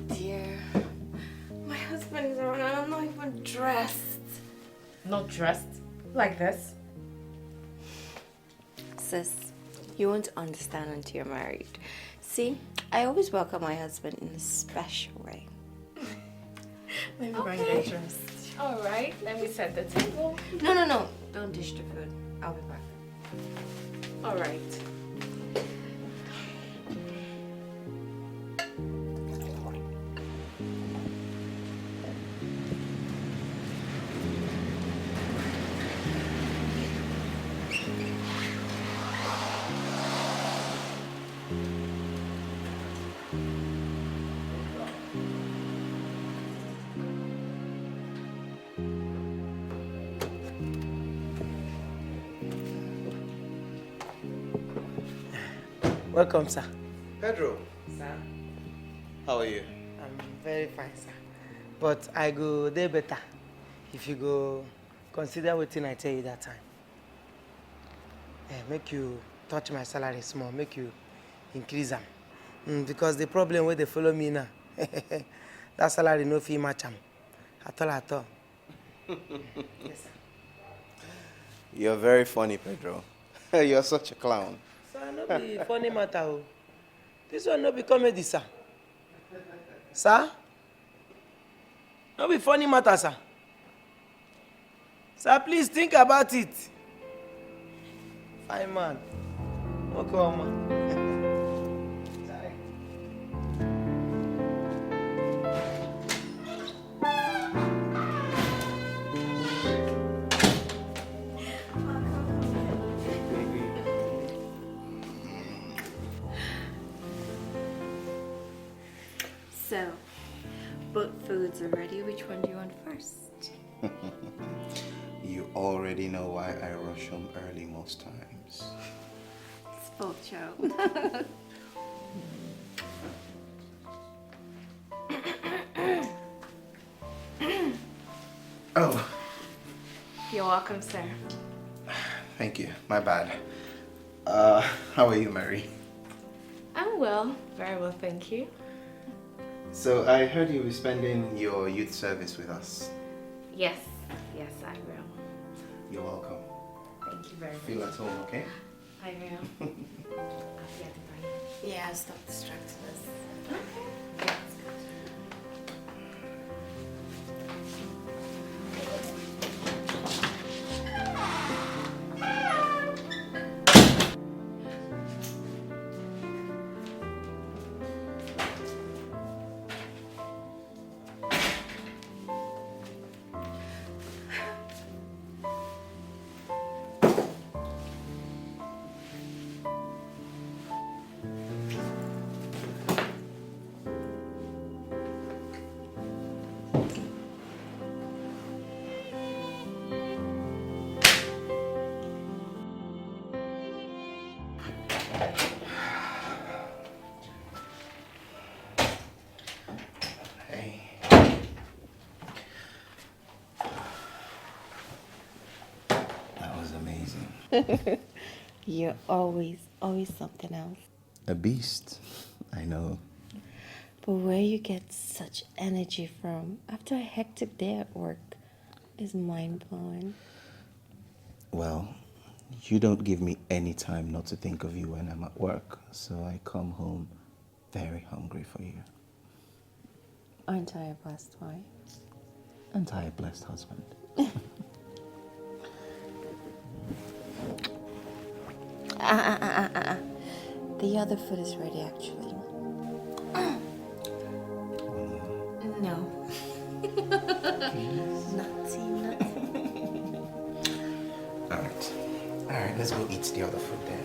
dear. My husband is around and I'm not even dressed. Not dressed? Like this? Sis, you won't understand until you're married. See, I always welcome my husband in a special way. Let me go and get dressed. Alright, let me set the table. No. Don't dish the food. I'll be back. Alright. Welcome, sir. Pedro, Sir? how are you? I'm very fine, sir. But I go there better if you go consider what I tell you that time. Make you touch my salary small, make you increase them. Because the problem where they follow me now, that salary no fee match them. At all. Yes, sir. You're very funny, Pedro. You're such a clown. Sir, no be funny matter. Oh. This one no be comedy, sir. Sir? No be funny matter, sir. Sir, please think about it. Fine, man. Okay, man. So, both foods are ready. Which one do you want first? You already know why I rush home early most times. Spoke child. Oh, You're welcome, sir. thank you. My bad. How are you, Mary? I'm well. Very well, thank you. So I heard you'll be spending your youth service with us. Yes, I will. You're welcome. Thank you very much. Feel at home, okay? I will. I'll be at the bank. Yeah, stop distracting us. Hey. That was amazing. You're always something else. A beast. I know. But where you get such energy from after a hectic day at work is mind-blowing. Well, you don't give me any time not to think of you when I'm at work, so I come home very hungry for you. Aren't I a blessed wife? And I a blessed husband. The other food is ready, actually. No. Nothing. All right, let's go eat the other food there.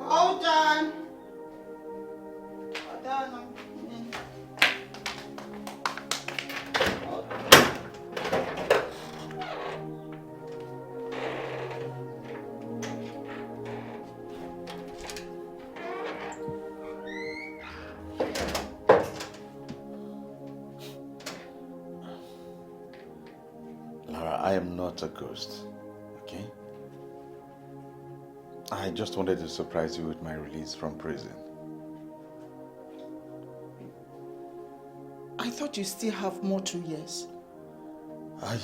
Hold on. Hold on. Lara, I am not a ghost, okay? I just wanted to surprise you with my release from prison. I thought you still have more 2 years.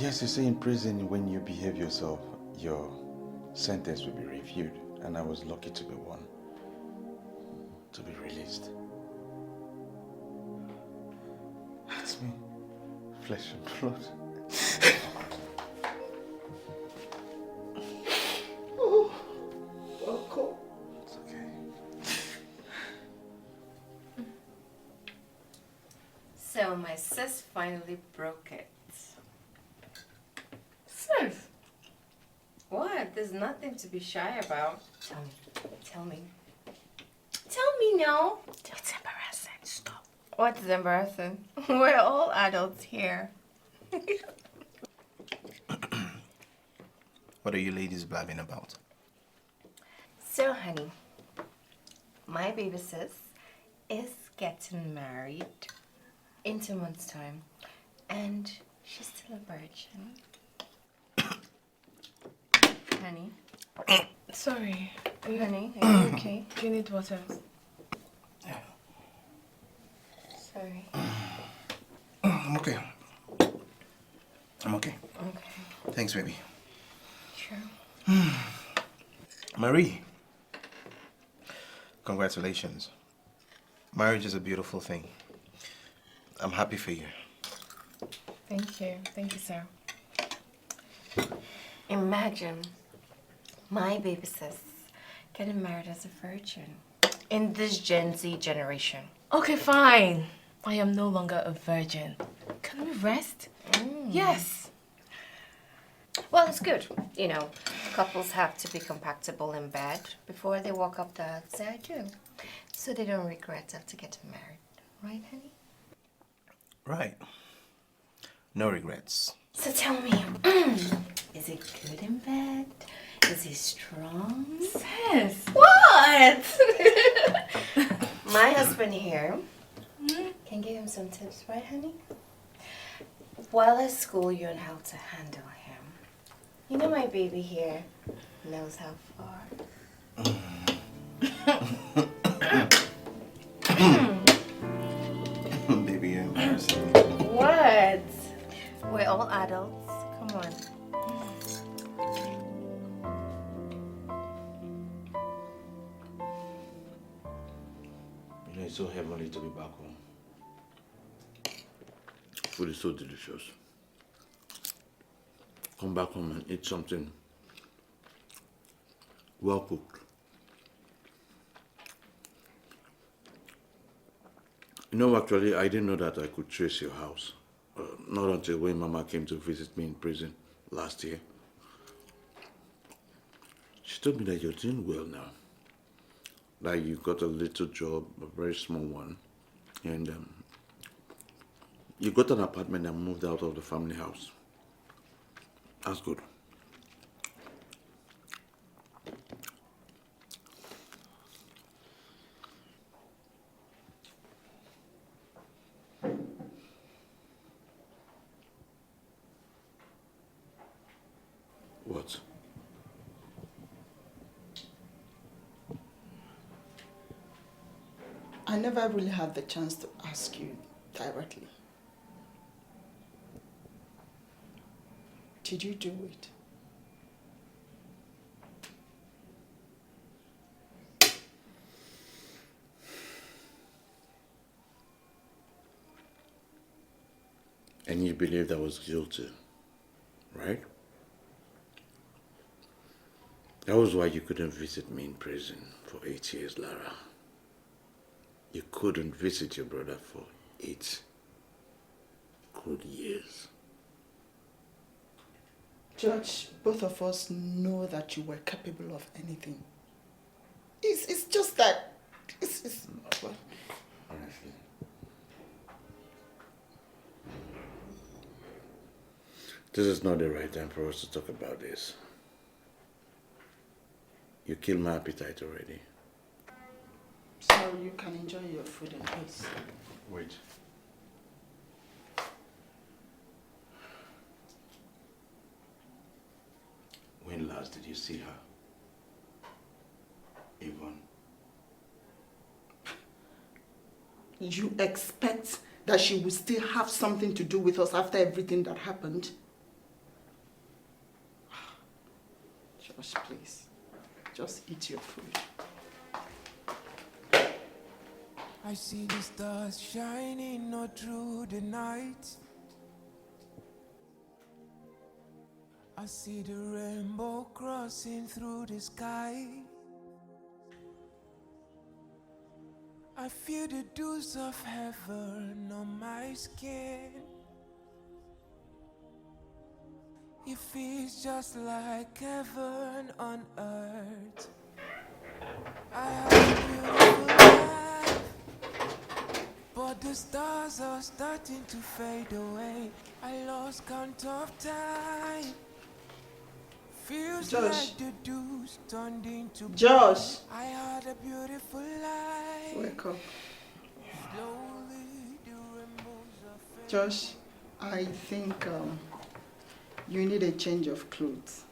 Yes, you see, in prison, when you behave yourself, your sentence will be reviewed, and I was lucky to be one to be released. It's me, flesh and blood. It's okay. So my sis finally broke it. Sis? What? There's nothing to be shy about. Tell me. Tell me. Tell me now. It's embarrassing. Stop. What's embarrassing? We're all adults here. What are you ladies blabbing about? So, honey, my baby sis is getting married in 2 months' time, and she's still a virgin. Honey? Sorry. Honey, are you okay? Do you need water? Sorry. I'm okay. I'm okay. Okay. Thanks, baby. Sure. Marie, congratulations. Marriage is a beautiful thing. I'm happy for you. Thank you. Thank you, sir. Imagine my baby sis getting married as a virgin in this Gen Z generation. Okay, fine. I am no longer a virgin. Can we rest? Yes. Well, it's good. You know, couples have to be compatible in bed before they walk up the aisle and say, I do. So they don't regret after getting married. Right, honey? Right. No regrets. So tell me, is he good in bed? Is he strong? Yes. What? My husband here can give him some tips, right, honey? While I school you on how to handle him. You know my baby here knows how far. Baby, you're embarrassing me. What? We're all adults. Come on. You know, it's so heavenly to be back home. Food is so delicious. Come back home and eat something well cooked. You know, actually, I didn't know that I could trace your house. Not until when Mama came to visit me in prison last year. She told me that you're doing well now. Like you got a little job, a very small one, and you got an apartment and moved out of the family house. That's good. What? I never really had the chance to ask you directly. Did you do it? And you believed I was guilty, right? That was why you couldn't visit me in prison for 8 years, Lara. You couldn't visit your brother for 8 good years. Judge, both of us know that you were capable of anything. It's just that... It's well, Honestly. This is not the right time for us to talk about this. You killed my appetite already. so you can enjoy your food in peace. Wait. When last did you see her? Yvonne. You expect that she will still have something to do with us after everything that happened? Josh, please. Just eat your food. I see the stars shining all through the night. I see the rainbow crossing through the sky. I feel the dews of heaven on my skin. It feels just like heaven on earth. I have a beautiful life, but the stars are starting to fade away. I lost count of time. Feels Josh. like the dews turned into Josh! I had a beautiful life. Wake up. Slowly the rainbows are fading. Josh, I think you need a change of clothes.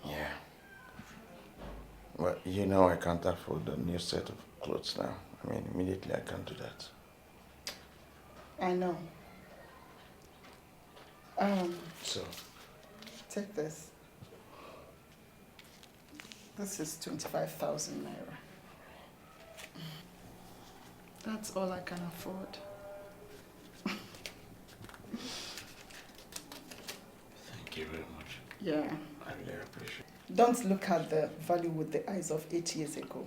Yeah. Well, you know I can't afford a new set of clothes now. I mean, immediately I can't do that. I know. So, Take this. This is 25,000 naira. That's all I can afford. thank you very much. Yeah. I really appreciate it. Don't look at the value with the eyes of 8 years ago.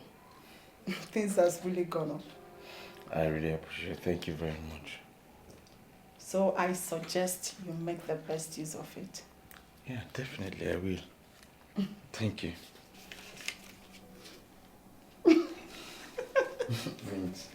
Things has really gone up. I really appreciate it. Thank you very much. So I suggest you make the best use of it. Yeah, definitely I will. Thank you. Thanks.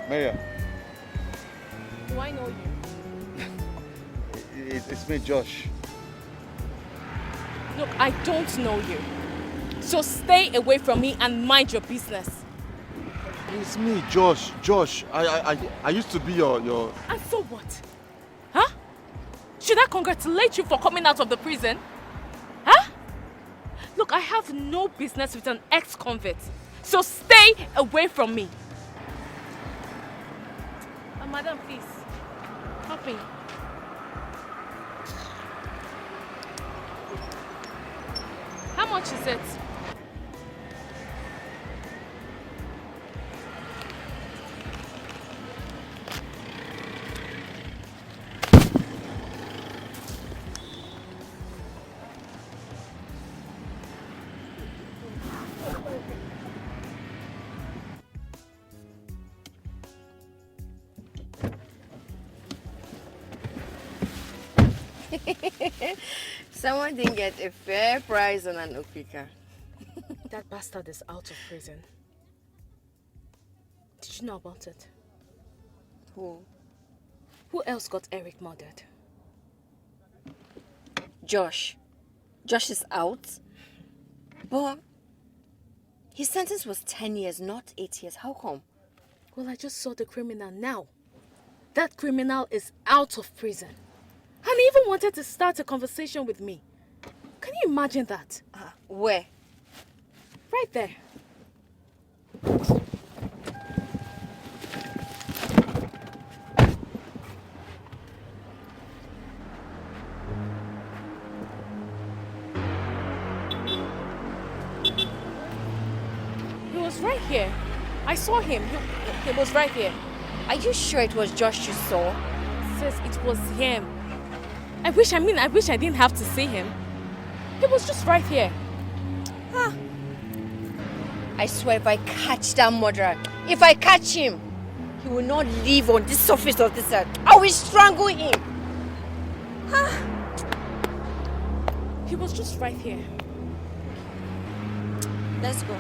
Maria, Do I know you? it's me, Josh. Look, I don't know you. So stay away from me and mind your business. It's me, Josh. Josh, I used to be your... And so what? Huh? Should I congratulate you for coming out of the prison? Huh? Look, I have no business with an ex-convict. So stay away from me. Madam, please. Help me. How much is it? Someone didn't get a fair price on an Opika. That bastard is out of prison. Did you know about it? Who? Who else got Eric murdered? Josh. Josh is out? But his sentence was 10 years, not 8 years. How come? Well, I just saw the criminal now. That criminal is out of prison. And he even wanted to start a conversation with me. you imagine that? Where? Right there. He was right here. I saw him. He was right here. Are you sure it was Josh you saw? Sis, it was him. I wish I didn't have to see him. He was just right here. I swear if I catch that murderer, if I catch him, he will not live on this surface of this earth. I will strangle him. He was just right here. Let's go.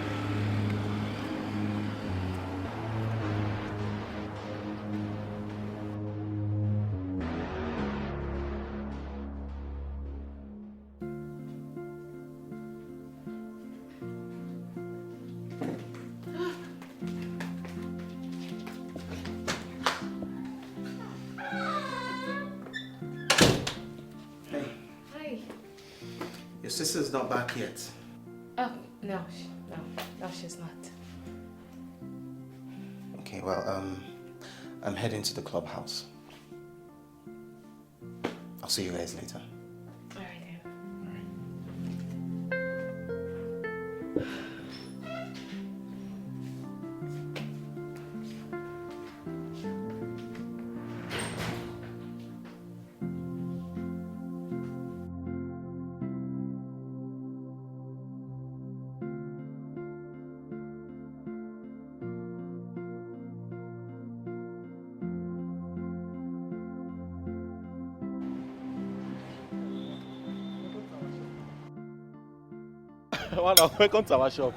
Your sister's not back yet. Oh, no, she's not. Okay, well, I'm heading to the clubhouse. I'll see you guys later. All right, Welcome to our shop.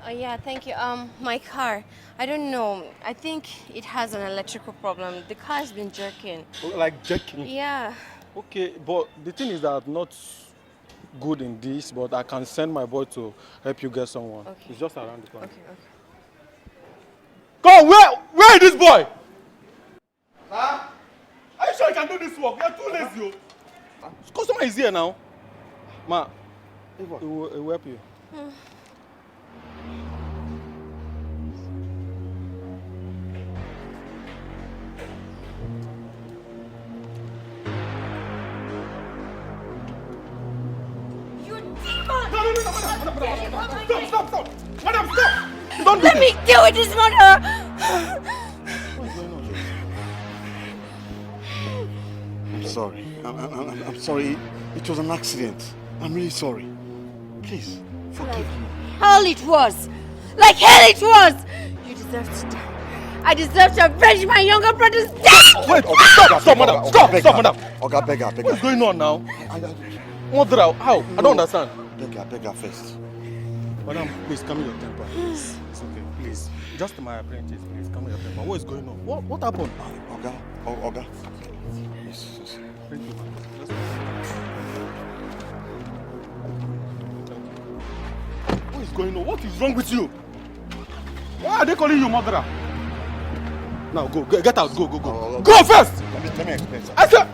Oh yeah, thank you. My car. I don't know. I think it has an electrical problem. The car has been jerking. Like jerking. Yeah. Okay, but the thing is that I'm not good in this, but I can send my boy to help you get someone. Okay. It's just around the corner. Okay. Go, where is this boy? Huh? Are you sure you can do this work? You're too lazy. Customer is here now. Ma, it will help you. Stop! Madam, stop! Don't Let me deal with this murderer! What's going on? I'm sorry. I'm sorry. It was an accident. I'm really sorry. Please, forgive me. Hell it was! Like hell it was! You deserve to die. I deserve to avenge my younger brother's death! Wait, stop, madam! Stop, madam! Oga, beg her. What's going on now? Mother, how? I don't understand. Beg her first. Madam, please, calm your temper. It's okay, please. Just my apprentice, please, calm your temper. What is going on? What happened? Oga. Yes. Thank you, madam. What is going on? What is wrong with you? Why are they calling you murderer? Now, go, get out, go. Go first! Let me explain, sir. I said...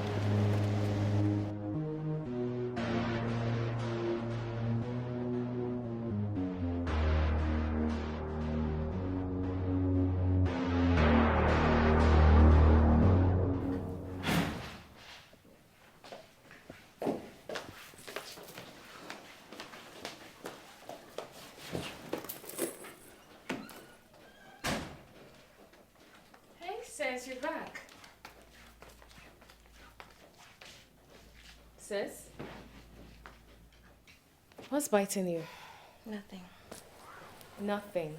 Sis, you're back. Sis? What's biting you? Nothing.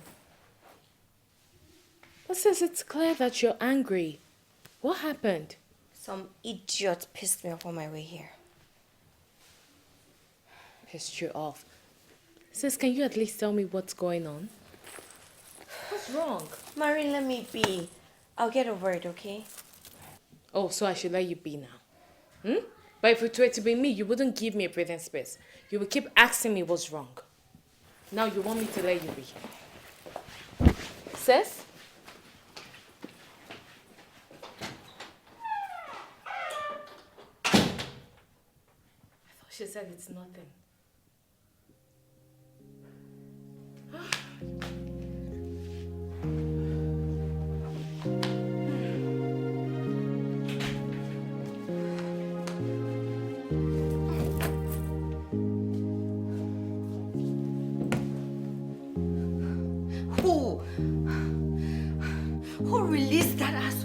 But sis, it's clear that you're angry. What happened? Some idiot pissed me off on my way here. Pissed you off. Sis, can you at least tell me what's going on? What's wrong? Marie, let me be. I'll get over it, okay? Oh, so I should let you be now. But if it were to be me, you wouldn't give me a breathing space. You would keep asking me what's wrong. Now you want me to let you be. Sis? I thought she said it's nothing.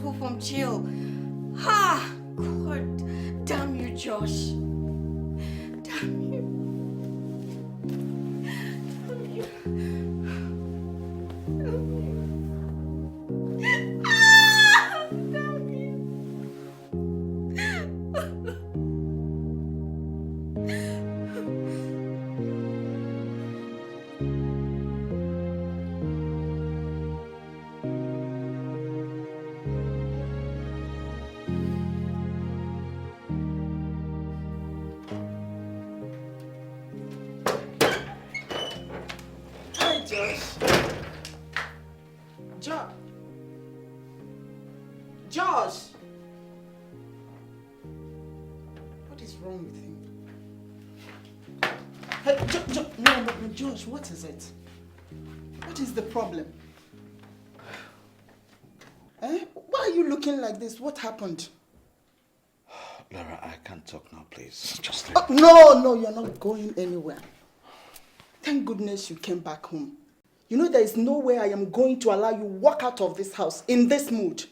school from jail. Ah, God, damn you, Josh. Damn you. Damn you. Damn you. Ah, damn you. Hi, Josh. Josh! What is wrong with him? Hey, no, Josh, what is it? What is the problem? Eh? Why are you looking like this? What happened? Laura, I can't talk now, please. Just Oh, no, you're not going anywhere. Thank goodness you came back home. You know there is no way I am going to allow you walk out of this house in this mood.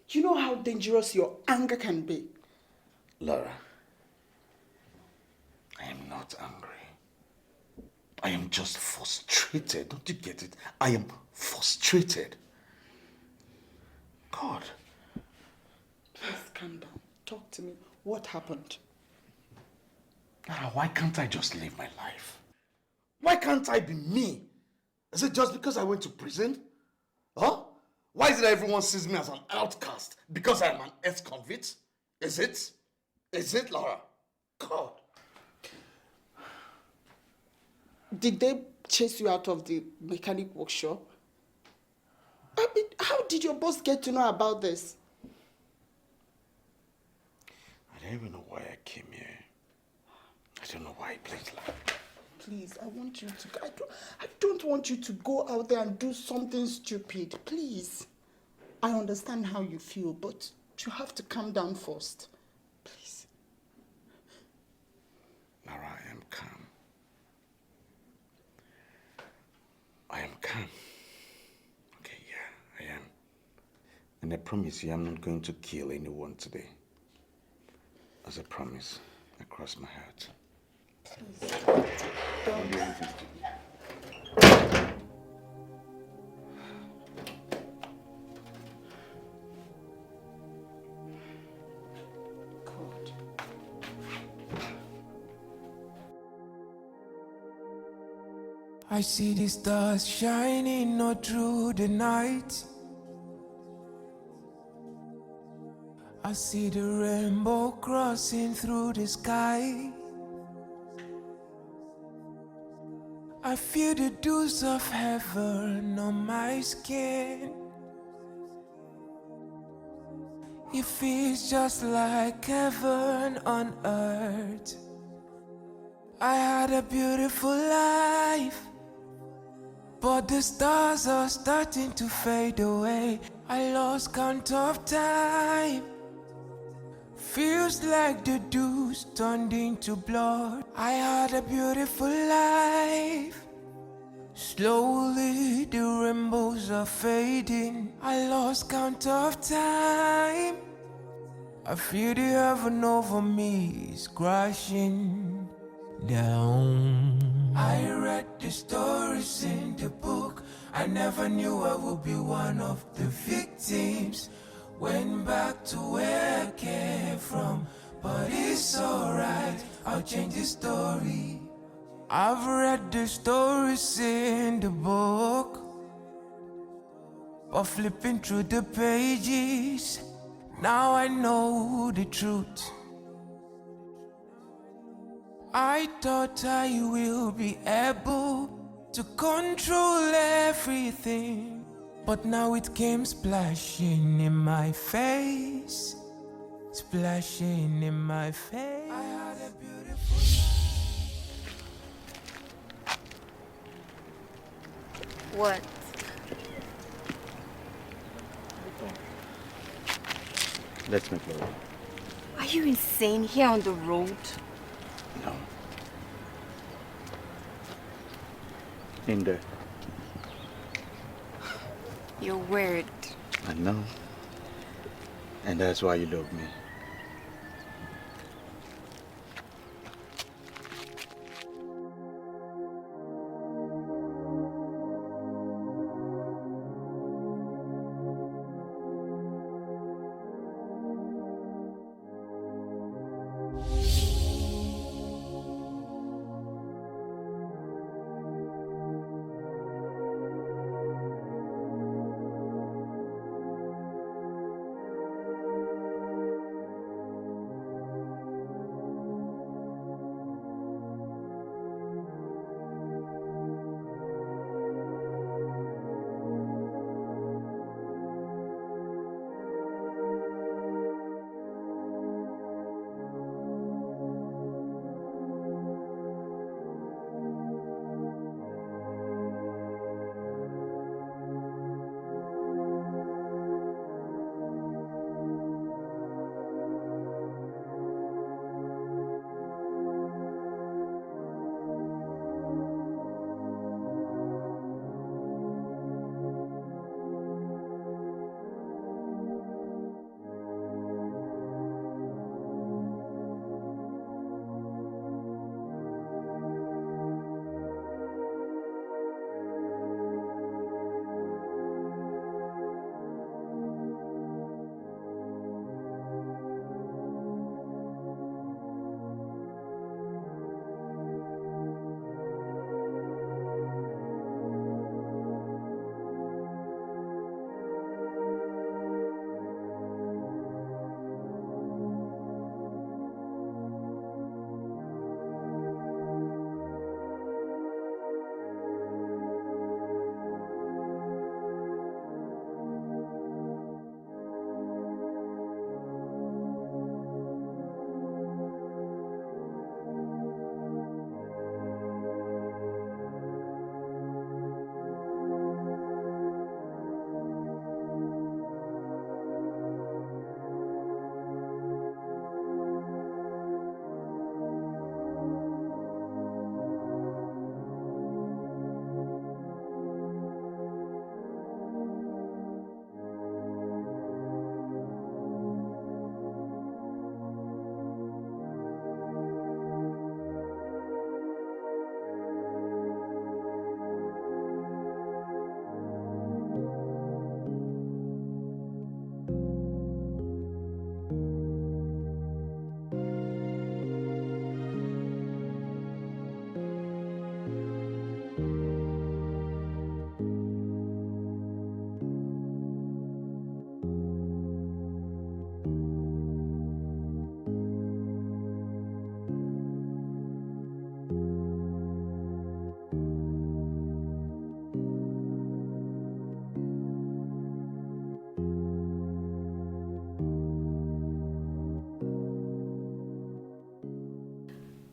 You know how dangerous your anger can be. Laura, I am not angry. I am just frustrated. Don't you get it? I am frustrated. God. Please calm down. Talk to me. What happened? Laura, why can't I just live my life? Why can't I be me? Is it just because I went to prison? Huh? Why is it that everyone sees me as an outcast? Because I'm an ex-convict? Is it? Is it, Laura? God. Did they chase you out of the mechanic workshop? I mean, how did your boss get to know about this? I don't even know why I came here. I don't know why I played like. Please, I want you to. I don't want you to go out there and do something stupid. Please. I understand how you feel, but you have to calm down first. Please. Laura, I am calm. I am calm. Okay, yeah, I am. And I promise you, I'm not going to kill anyone today. As a promise, I cross my heart. Please. Don't do anything stupid. God. I see the stars shining all through the night. I see the rainbow crossing through the sky. I feel the dews of heaven on my skin. It feels just like heaven on earth. I had a beautiful life, but the stars are starting to fade away. I lost count of time. Feels like the dews turned into blood. I had a beautiful life. Slowly the rainbows are fading. I lost count of time. I feel the heaven over me is crashing down. I read the stories in the book. I never knew I would be one of the victims. Went back to where I came from, but it's alright, I'll change the story. I've read the stories in the book, but flipping through the pages, now I know the truth. I thought I will be able to control everything, but now it came splashing in my face, splashing in my face. I had a beautiful. What? Let's make love. Are you insane here on the road? No. In there. You're weird. I know. And that's why you love me.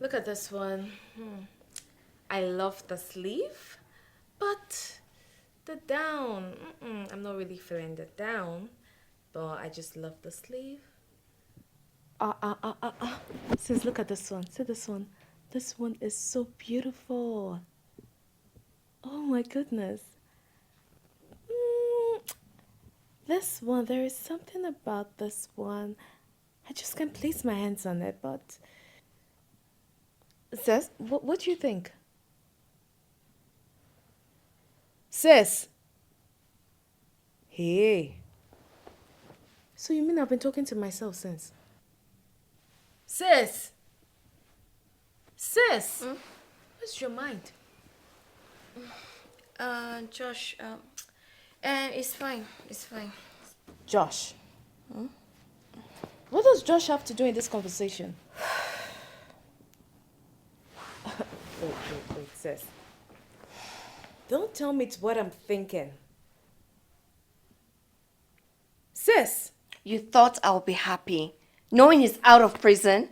Look at this one. I love the sleeve, but the down, I'm not really feeling the down, but I just love the sleeve. Sis, look at this one. See this one? This one is so beautiful. Oh my goodness. This one, there is something about this one. I just can't place my hands on it, but... Sis, what do you think? Sis! Hey. So you mean I've been talking to myself since? Sis! Sis! What's your mind? Josh, it's fine. It's fine. Josh? What does Josh have to do in this conversation? Wait, sis. Don't tell me it's what I'm thinking. Sis! You thought I would be happy knowing he's out of prison?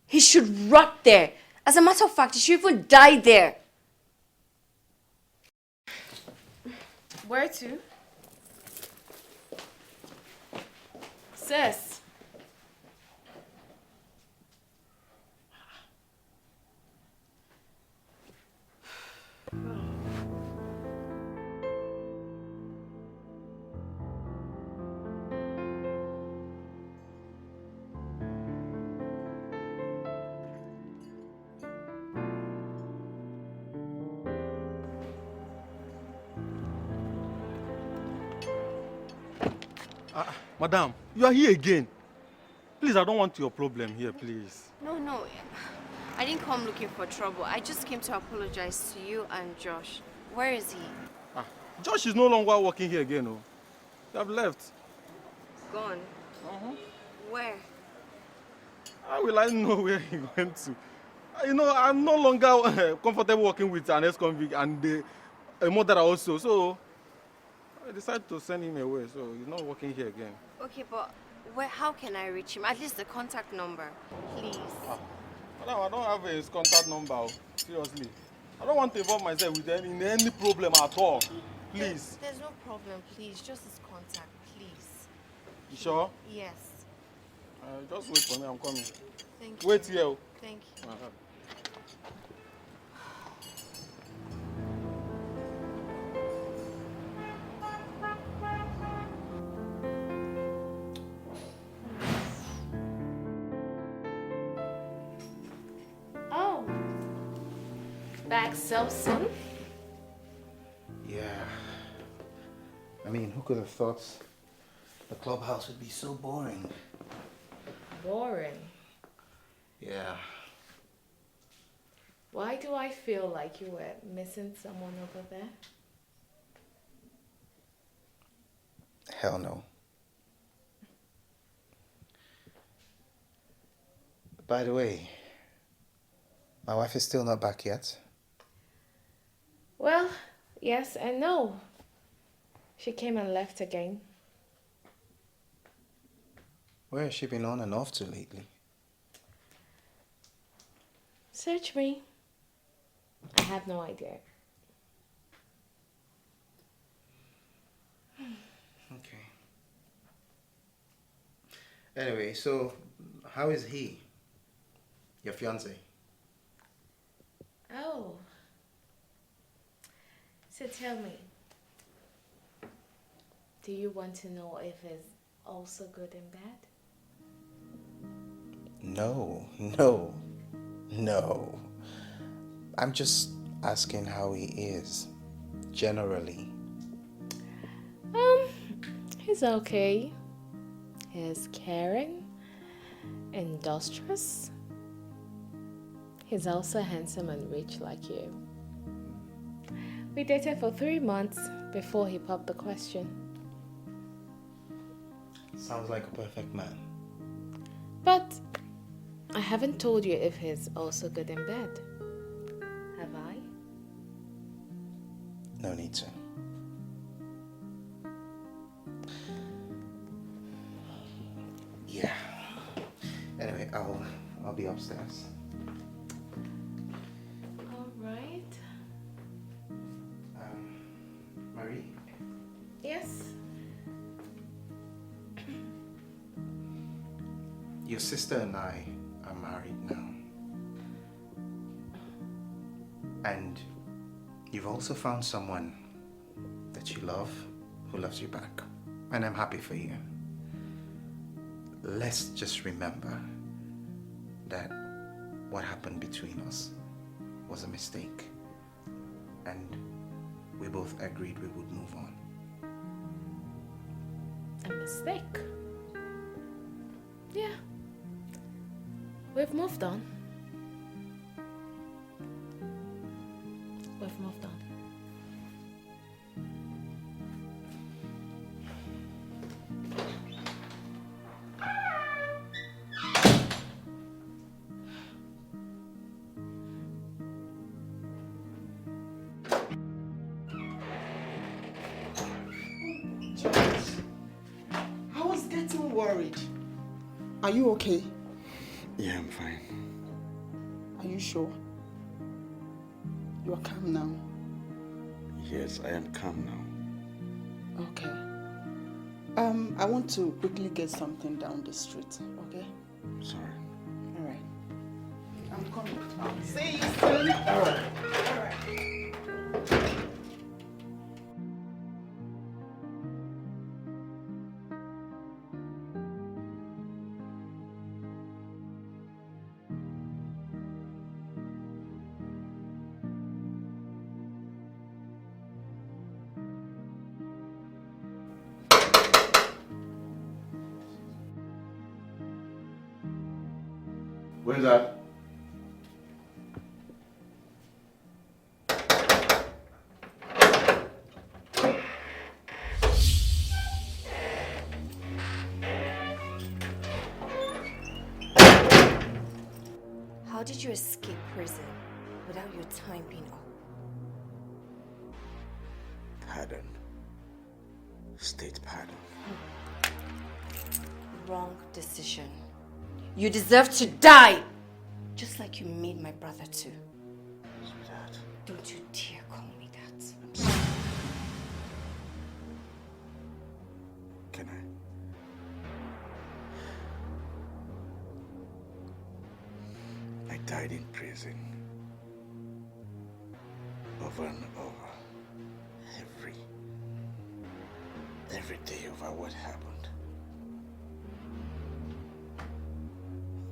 He should rot there. As a matter of fact, he should even die there. Where to? Sis! Madam, you are here again. Please, I don't want your problem here, please. No. I didn't come looking for trouble. I just came to apologize to you and Josh. Where is he? Josh is no longer working here again, oh. You have left. Gone. Where? How will I know where he went to? You know, I'm no longer comfortable working with an ex-convict and a murderer also, so I decided to send him away, so he's not working here again. Okay, but how can I reach him? At least the contact number, please. Madam, I don't have his contact number, seriously. I don't want to involve myself with any problem at all. Please. There's no problem, please. Just his contact, please. You sure? Yes. Just wait for me, I'm coming. Thank you. Wait here. Thank you. Oh. Back so soon? Yeah. I mean, who could have thought the clubhouse would be so boring? Boring. Yeah. Why do I feel like you were missing someone over there? Hell no. By the way, my wife is still not back yet. Well, yes and no. She came and left again. Where has she been on and off to lately? Search me. I have no idea. Okay. Anyway, so how is he? Your fiance? Oh. So tell me, do you want to know if it's also good and bad? No. I'm just asking how he is, generally. He's okay. He's caring, industrious. He's also handsome and rich like you. We dated for 3 months before he popped the question. Sounds like a perfect man. But I haven't told you if he's also good in bed. Have I? No need to. Yeah. Anyway, I'll be upstairs. All right. Marie? Yes. Your sister and I are married now. And you've also found someone that you love, who loves you back. And I'm happy for you. Let's just remember that what happened between us was a mistake. And we both agreed we would move on. A mistake? Yeah. We've moved on. We've moved on. I was getting worried. Are you okay? Yeah, I'm fine. Are you sure? You are calm now? Yes, I am calm now. Okay. I want to quickly get something down the street, okay? Sorry. All right. I'm coming. See you soon. All right. All right. Where's that? How did you escape prison without your time being up? Pardon. State pardon. Wrong decision. You deserve to die! Just like you made my brother too. Sweetheart. Don't you dare call me that. I'm sorry. Can I died in prison. Over and over. Every day over what happened.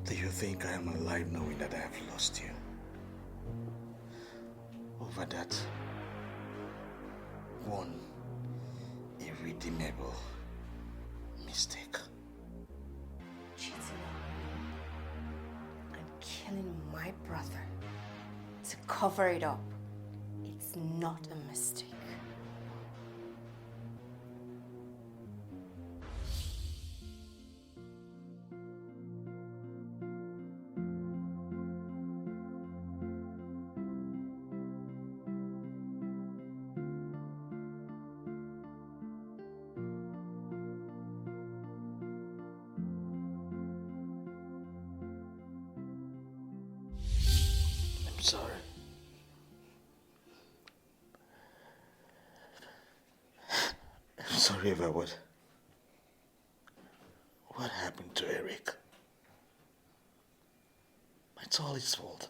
Do you think I am alive knowing that I have lost you? Over that one irredeemable mistake. Cheating on me and killing my brother to cover it up. It's not a mistake. I'm sorry. I'm sorry about what happened to Eric. It's all his fault.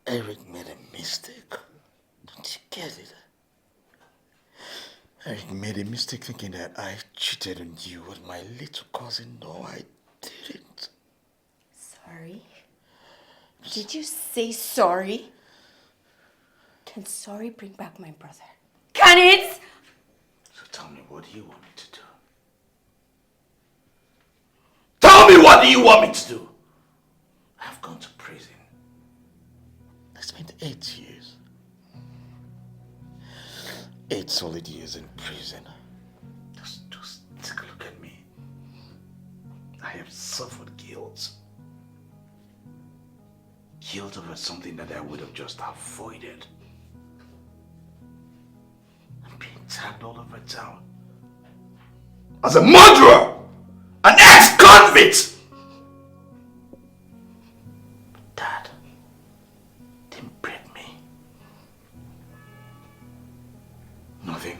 Eric made a mistake. Don't you get it? Eric made a mistake thinking that I cheated on you with my little cousin. No, I didn't. Sorry? Did you say sorry? Can sorry bring back my brother? Can it? So tell me, what do you want me to do? Tell me, what do you want me to do? I've gone to prison. I spent 8 years. 8 solid years in prison. Just take a look at me. I have suffered guilt. Guilt over something that I would have just avoided. I'm being tagged all over town as a murderer! An ex-convict! Dad didn't break me. Nothing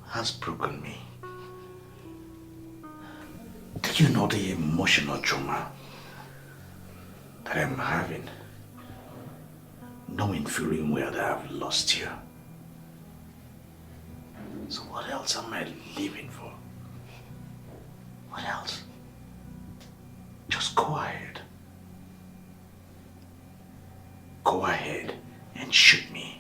has broken me. Do you know the emotional trauma that I'm having, knowing feeling well that I've lost you? So what else am I living for? What else? Just go ahead. Go ahead and shoot me.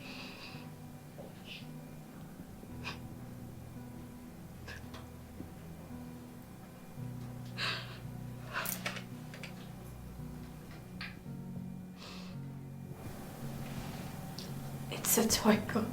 It's a toy gun.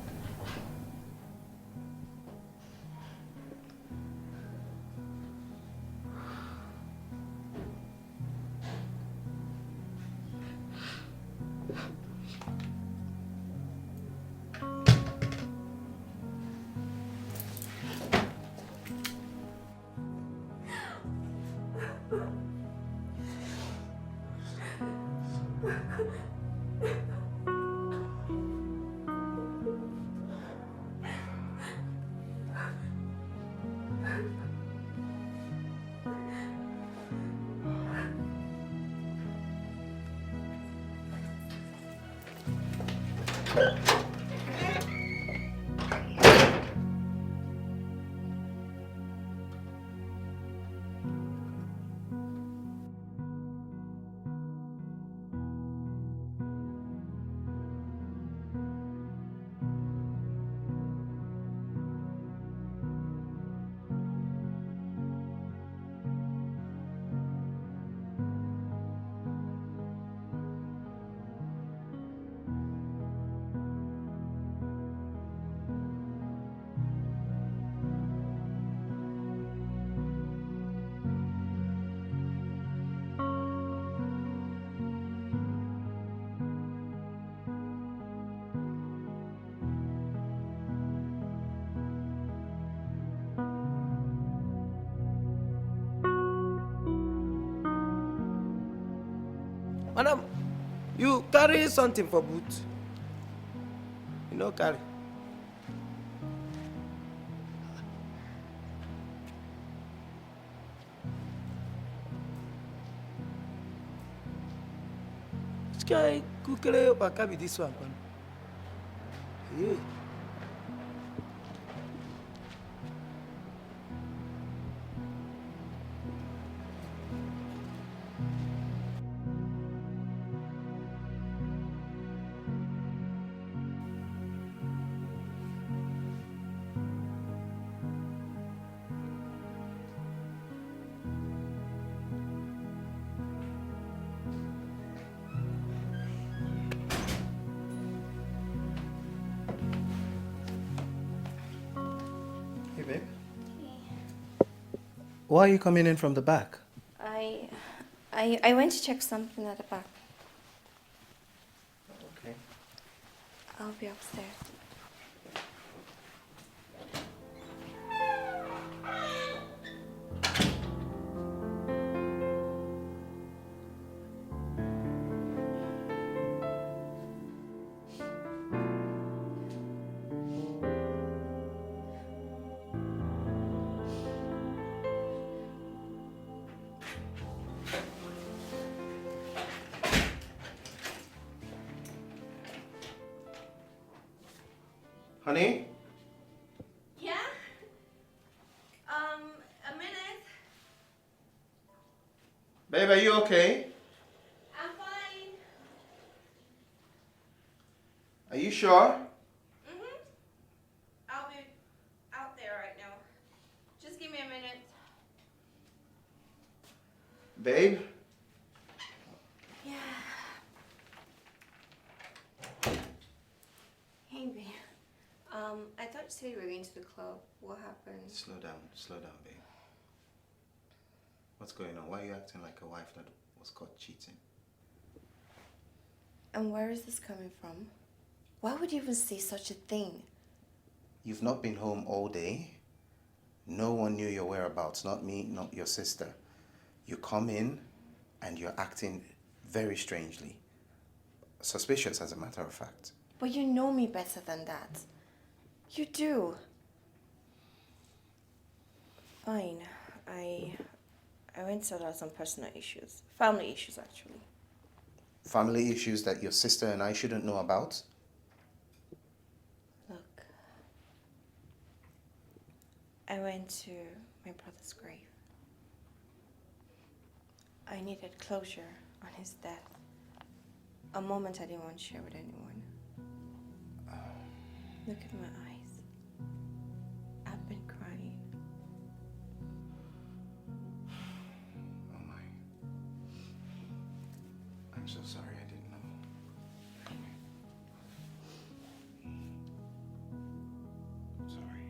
Madam, you carry something for boot. You know carry. Which guy kukere waka be this one? Yeah. Hey, babe. Why are you coming in from the back? I went to check something at the back. Okay. I'll be upstairs. Honey? Yeah? A minute. Babe, are you okay? I'm fine. Are you sure? I'll be out there right now. Just give me a minute. Babe? Yeah. Hey, babe. I thought you said you were going to the club. What happened? Slow down, babe. What's going on? Why are you acting like a wife that was caught cheating? And where is this coming from? Why would you even say such a thing? You've not been home all day. No one knew your whereabouts, not me, not your sister. You come in and you're acting very strangely. Suspicious, as a matter of fact. But you know me better than that. You do. Fine. I went to sort out some personal issues. Family issues, actually. Family issues that your sister and I shouldn't know about? Look. I went to my brother's grave. I needed closure on his death. A moment I didn't want to share with anyone. Look at my eyes. I've been crying. Oh my. I'm so sorry, I didn't know. Sorry.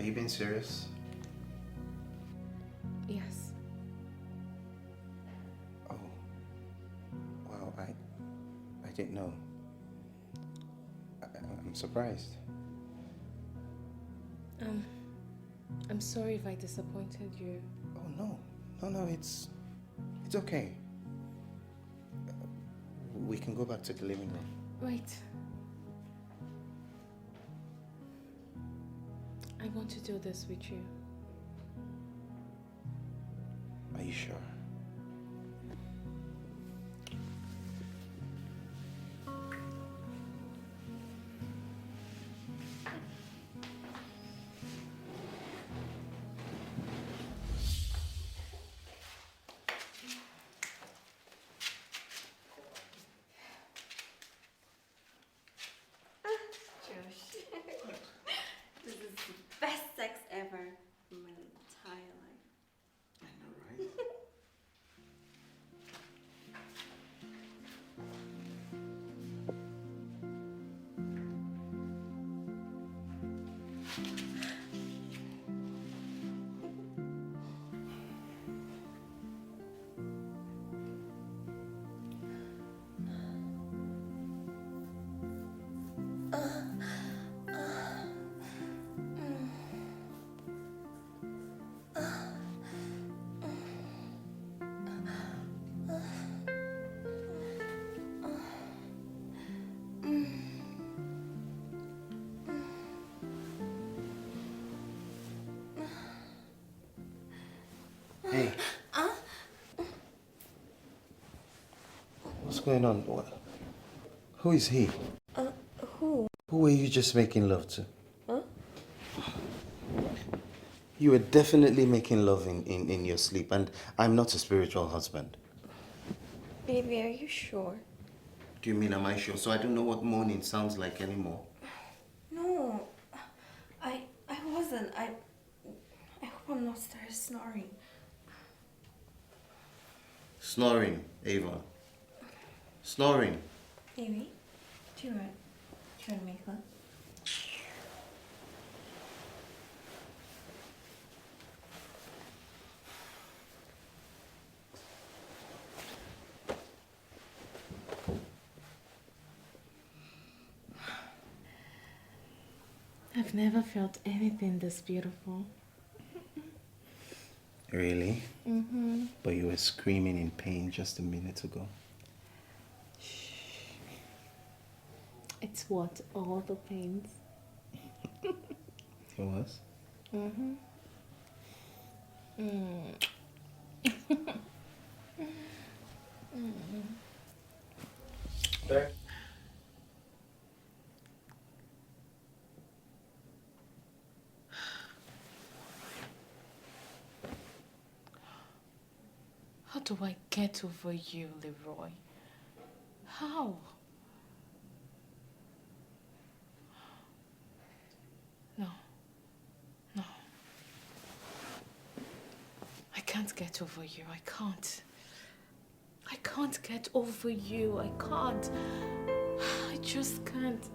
you being serious? Yes. Oh. Well, I didn't know. I'm surprised. I'm sorry if I disappointed you. Oh, no, it's okay. We can go back to the living room. Wait. I want to do this with you. Are you sure? Josh. This is the best sex ever in my entire life. I know, right? Hey. What's going on? Who is he? Who? Who were you just making love to? Huh? You were definitely making love in your sleep, and I'm not a spiritual husband. Baby, are you sure? Do you mean am I sure? So I don't know what moaning sounds like anymore. No, I wasn't. I hope I'm not started snoring. Snoring, Ava. Snoring. Baby, do you want to make love? I've never felt anything this beautiful. Really? Mm-hmm. But you were screaming in pain just a minute ago. It's what all the pains. It was? Mm-hmm. There. How do I get over you, Leroy? How? No. No. I can't get over you. I can't. I can't get over you. I can't. I just can't.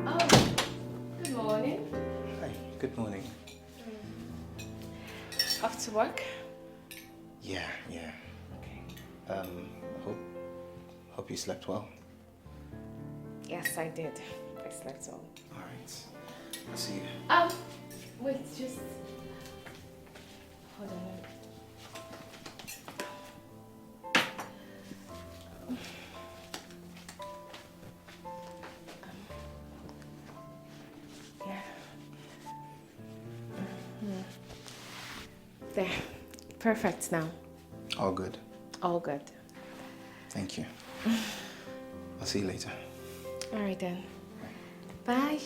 Oh, good morning. Hi, good morning. Off to work? Yeah. Okay. Hope you slept well. Yes, I did. I slept well. All right. I'll see you. Wait, just hold on. Yeah. There. Perfect now. All good. All good. Thank you. I'll see you later. All right then. Bye.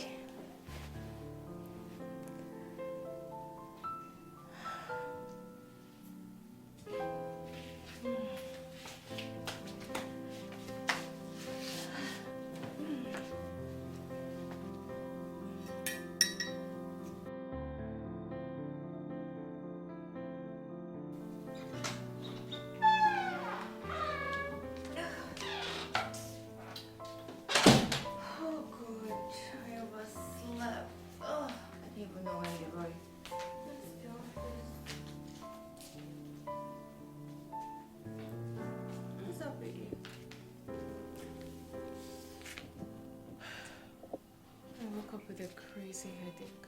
crazy headache.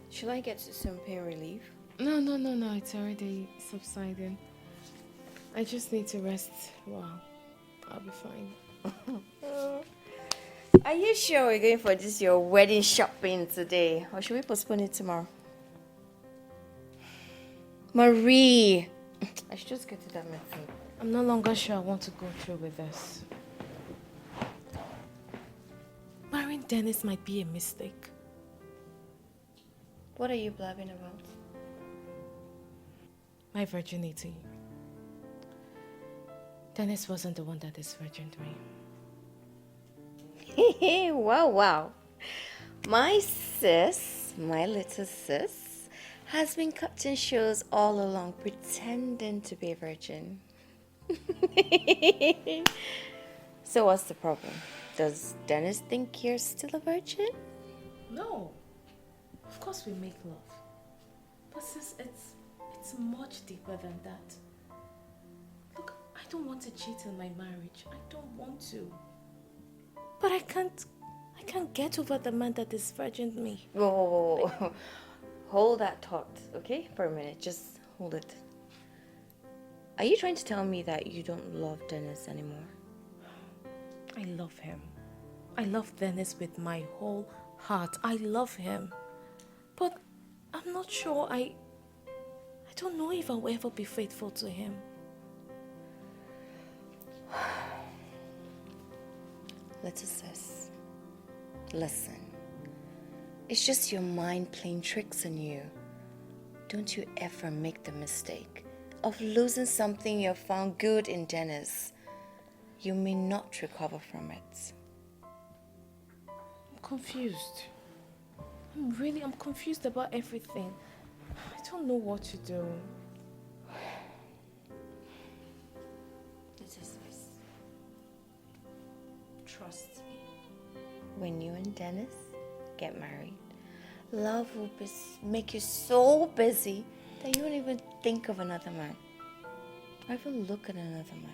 Should I get you some pain relief? No, it's already subsiding. I just need to rest. Wow, I'll be fine. Are you sure we're going for this your wedding shopping today? Or should we postpone it tomorrow? Marie! I should just get to that medicine. I'm no longer sure I want to go through with this. Marrying Dennis might be a mistake. What are you blabbing about? My virginity. Dennis wasn't the one that disvirgined me. Wow. My sis, my little sis, has been cutting shows all along pretending to be a virgin. So what's the problem? Does Dennis think you're still a virgin? No. Of course we make love. But sis, it's much deeper than that. Look, I don't want to cheat in my marriage. I don't want to. But I can't get over the man that disvirgined me. Whoa. Hold that thought, okay? For a minute. Just hold it. Are you trying to tell me that you don't love Dennis anymore? I love him. I love Dennis with my whole heart. I love him. But I'm not sure I don't know if I'll ever be faithful to him. Little sis, listen. It's just your mind playing tricks on you. Don't you ever make the mistake of losing something you found good in Dennis. You may not recover from it. I'm confused. I'm confused about everything. I don't know what to do. Little sis, trust me. When you and Dennis get married, love will make you so busy that you won't even think of another man or even look at another man.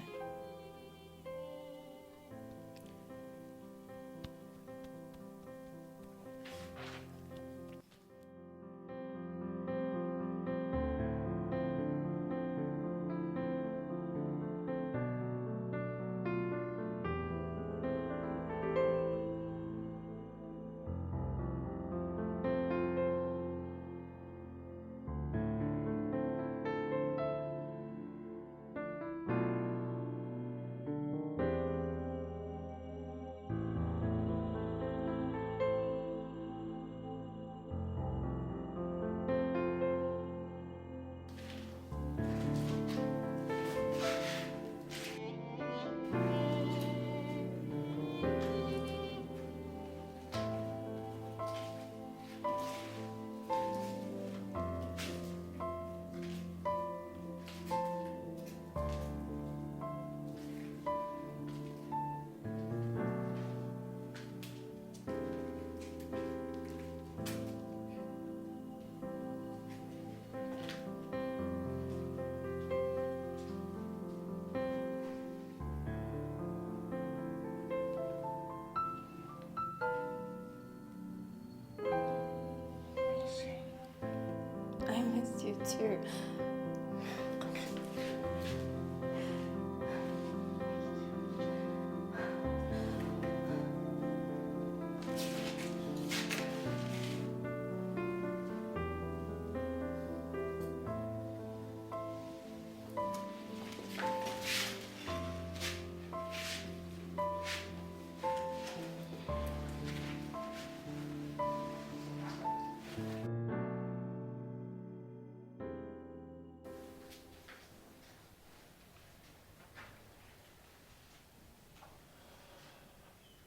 I missed you too.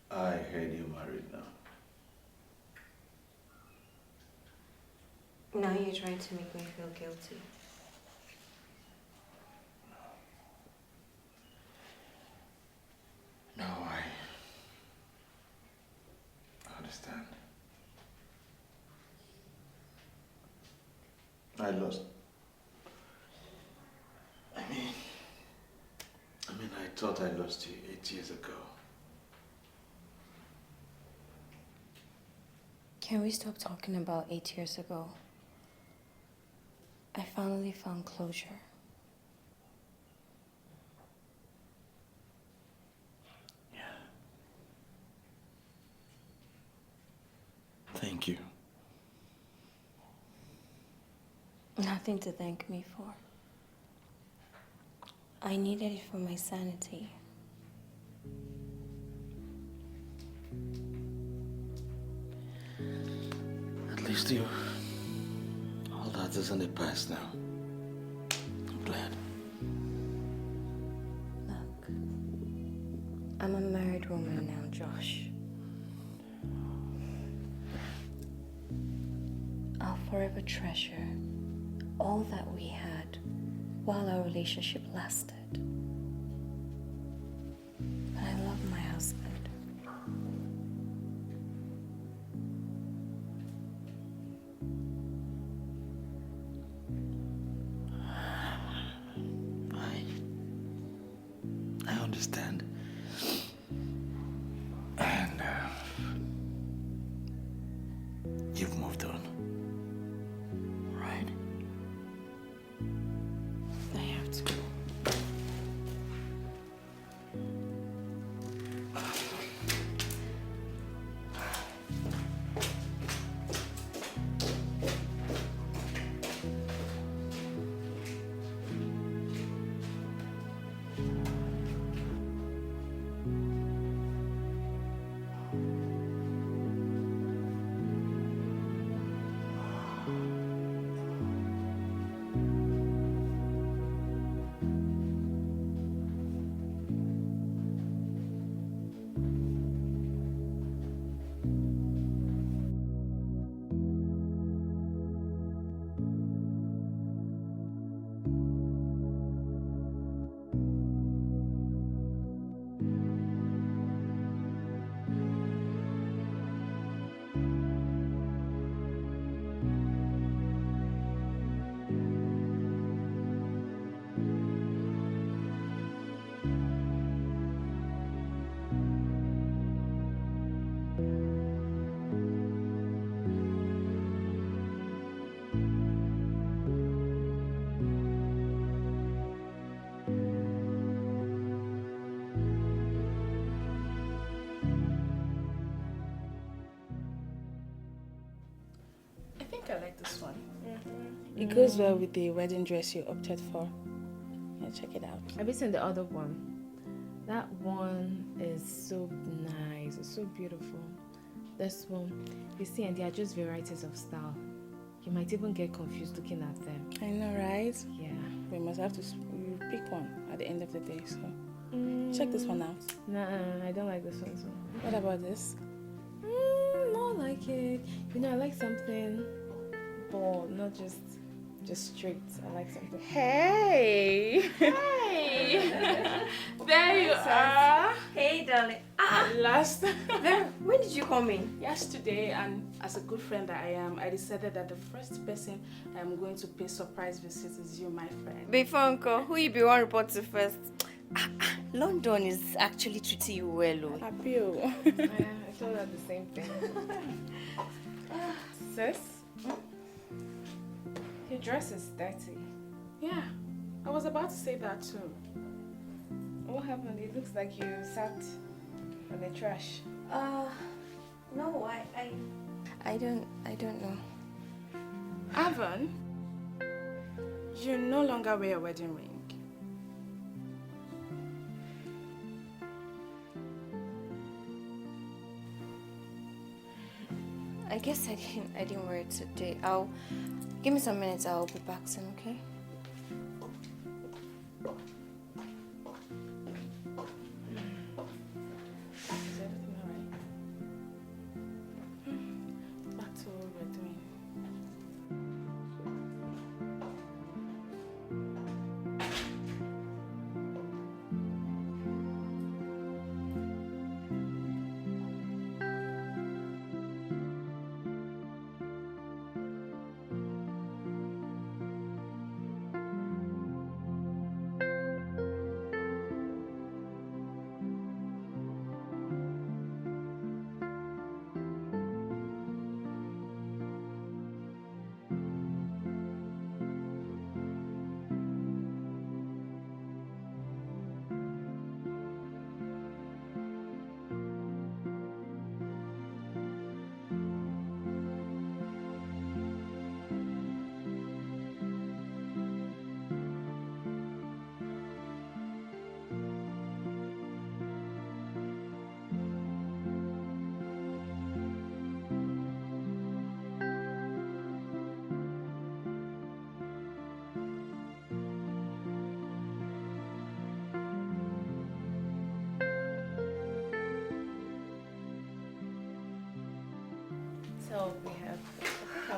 I heard you're married now. Now you're trying to make me feel guilty. No, I understand. I lost. I thought I lost you 8 years ago. Can we stop talking about 8 years ago? I finally found closure. Thank you. Nothing to thank me for. I needed it for my sanity. At least all that is in the past now. I'm glad. Look, I'm a married woman now, Josh. I'll forever treasure all that we had while our relationship lasted. But I love my husband. I understand. And you've moved on, right? I have to. I like this one. It goes well with the wedding dress you opted for. Yeah, check it out. Have you seen the other one? That one is so nice. It's so beautiful. This one, you see, and they are just varieties of style. You might even get confused looking at them. I know, right? Yeah. We must have to pick one at the end of the day, so check this one out. Nah, I don't like this one. So. What about this? No, I like it. You know, I like something bold, not just straight. I like something. Hey! Hey! There you are. Hey, darling. Last When did you come in? yesterday, and as a good friend that I am, I decided that the first person I'm going to pay surprise visit is you, my friend. Before Uncle, who you be one report to first? London is actually treating you well, oh. Happy. Yeah, I told her the same thing. Sis? Your dress is dirty. Yeah, I was about to say that too. What happened? It looks like you sat on the trash. No, I don't know. Avon, you no longer wear a wedding ring. I guess I didn't wear it today. Give me some minutes. I'll be back soon, okay? Is everything alright? Back to what we're doing.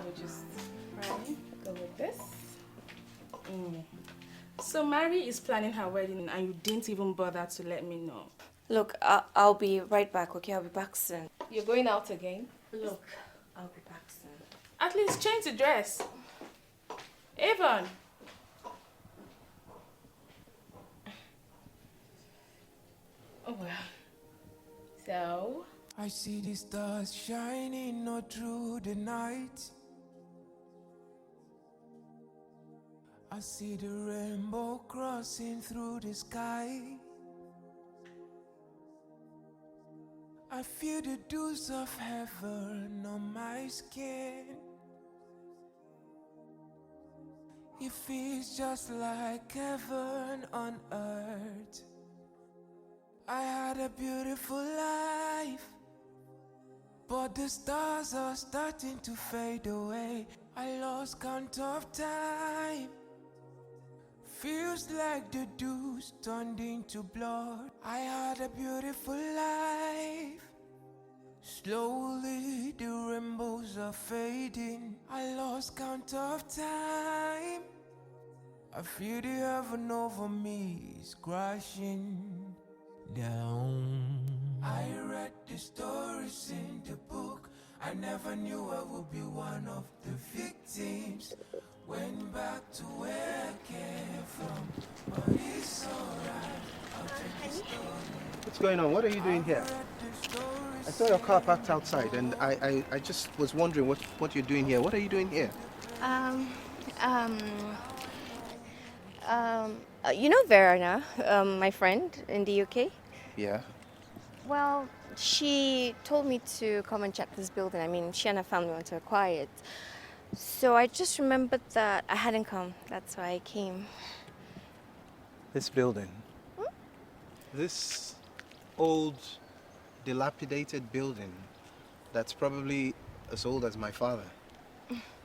we'll just go with this. So Mary is planning her wedding and you didn't even bother to let me know. Look, I'll be right back, okay? I'll be back soon. You're going out again? Look, I'll be back soon. At least change the dress. Avon. Oh well. So? I see the stars shining all through the night. I see the rainbow crossing through the sky. I feel the dews of heaven on my skin. It feels just like heaven on earth. I had a beautiful life, but the stars are starting to fade away. I lost count of time. Feels like the dews turned into blood. I had a beautiful life. Slowly the rainbows are fading. I lost count of time. I feel the heaven over me is crashing down. I read the stories in the book. I never knew I would be one of the victims. Went back to where I came from, but it's alright. I'll take the story. What's going on? What are you doing here? I saw your car parked outside and I just was wondering what you're doing here. What are you doing here? You know Verona, my friend in the UK? Yeah. Well, she told me to come and check this building. I mean, she and her family want to acquire it. So I just remembered that I hadn't come. That's why I came. This building. This old, dilapidated building that's probably as old as my father.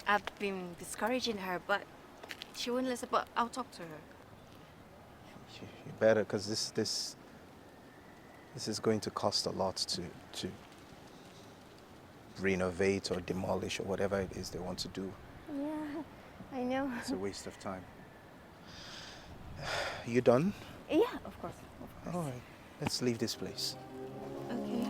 I've been discouraging her, but she wouldn't listen. But I'll talk to her. You better, because this is going to cost a lot to renovate or demolish or whatever it is they want to do. Yeah, I know. It's a waste of time. You done? Yeah, of course. All right, let's leave this place. Okay.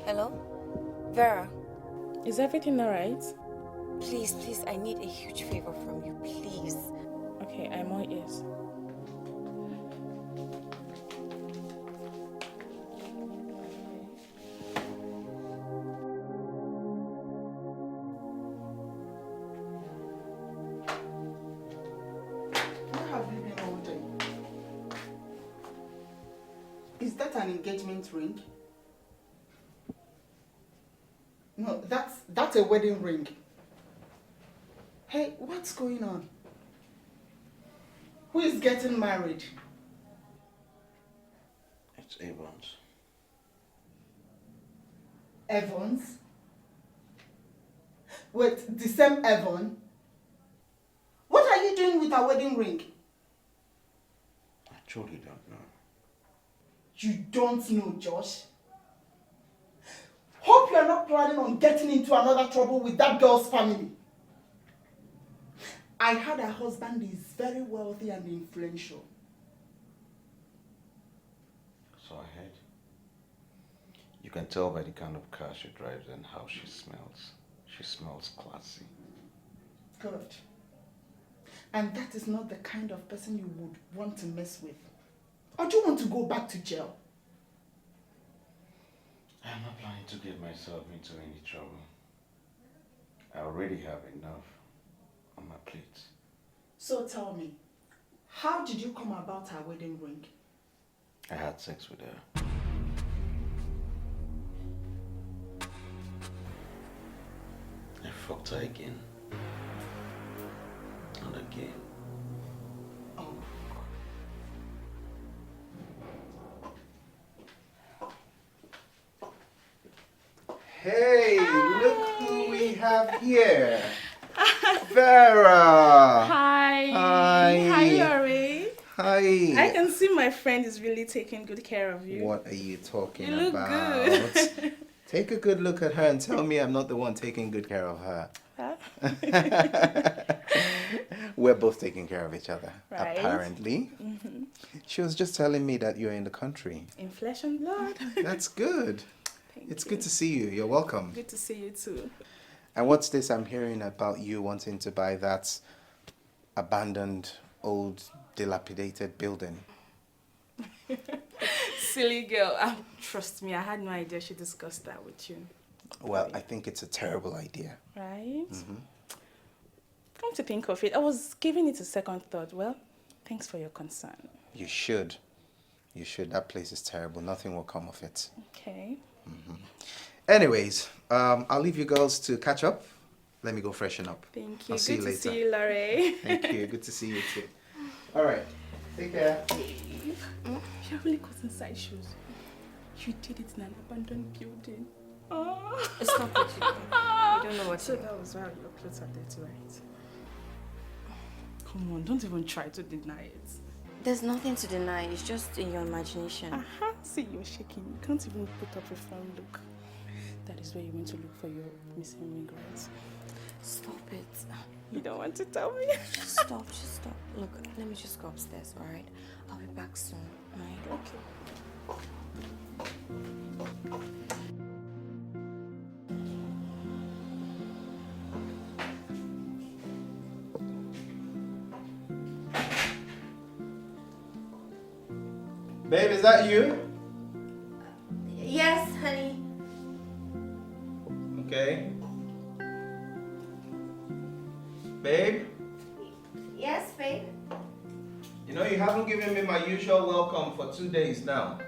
Hello? Vera? Is everything alright? Please, I need a huge favor from you, please. Okay, I'm all ears. Where have you been all day? Is that an engagement ring? No, that's a wedding ring. Hey, what's going on? Who is getting married? It's Avon's. Evans? Wait, the same Evan? What are you doing with a wedding ring? I truly don't know. You don't know, Josh? Hope you're not planning on getting into another trouble with that girl's family. I heard her husband is very wealthy and influential. So I heard. You can tell by the kind of car she drives and how she smells. She smells classy. Good. And that is not the kind of person you would want to mess with. Or do you want to go back to jail? I'm not planning to get myself into any trouble. I already have enough on my plate. So tell me, how did you come about her wedding ring? I had sex with her. I fucked her again. And again. Oh. Hey, look who we have here. Vera. Hi. Hi. Hi, Laurie. Hi. I can see my friend is really taking good care of you. What are you talking You look about? good. Take a good look at her and tell me I'm not the one taking good care of her. Huh? We're both taking care of each other, Right. apparently. Mm-hmm. She was just telling me that you're in the country. In flesh and blood. That's good. It's good to see you. You're welcome. Good to see you too. And what's this I'm hearing about you wanting to buy that abandoned, old, dilapidated building? Silly girl. Trust me, I had no idea she discussed that with you. Well, I think it's a terrible idea. Right? Mm-hmm. Come to think of it, I was giving it a second thought. Well, thanks for your concern. You should. You should. That place is terrible. Nothing will come of it. Okay. Mm-hmm. Anyways, I'll leave you girls to catch up. Let me go freshen up. Thank you. I'll see Good you to later. see you, Laurie. Thank you. Good to see you too. All right. Take care. You're really causing side shoes. You did it in an abandoned building. Oh. Stop it. You don't know what So that was why your clothes are dirty, right? Come on, don't even try to deny it. There's nothing to deny. It's just in your imagination. See, you're shaking. You can't even put up a firm look. That is where you went to look for your missing ring, right? Stop it. You don't want to tell me? Just stop. Just stop. Look, let me just go upstairs, all right? I'll be back soon, all right? Okay. Babe, is that you? Yes, honey. Okay. Babe? Yes, babe. You know, you haven't given me my usual welcome for 2 days now.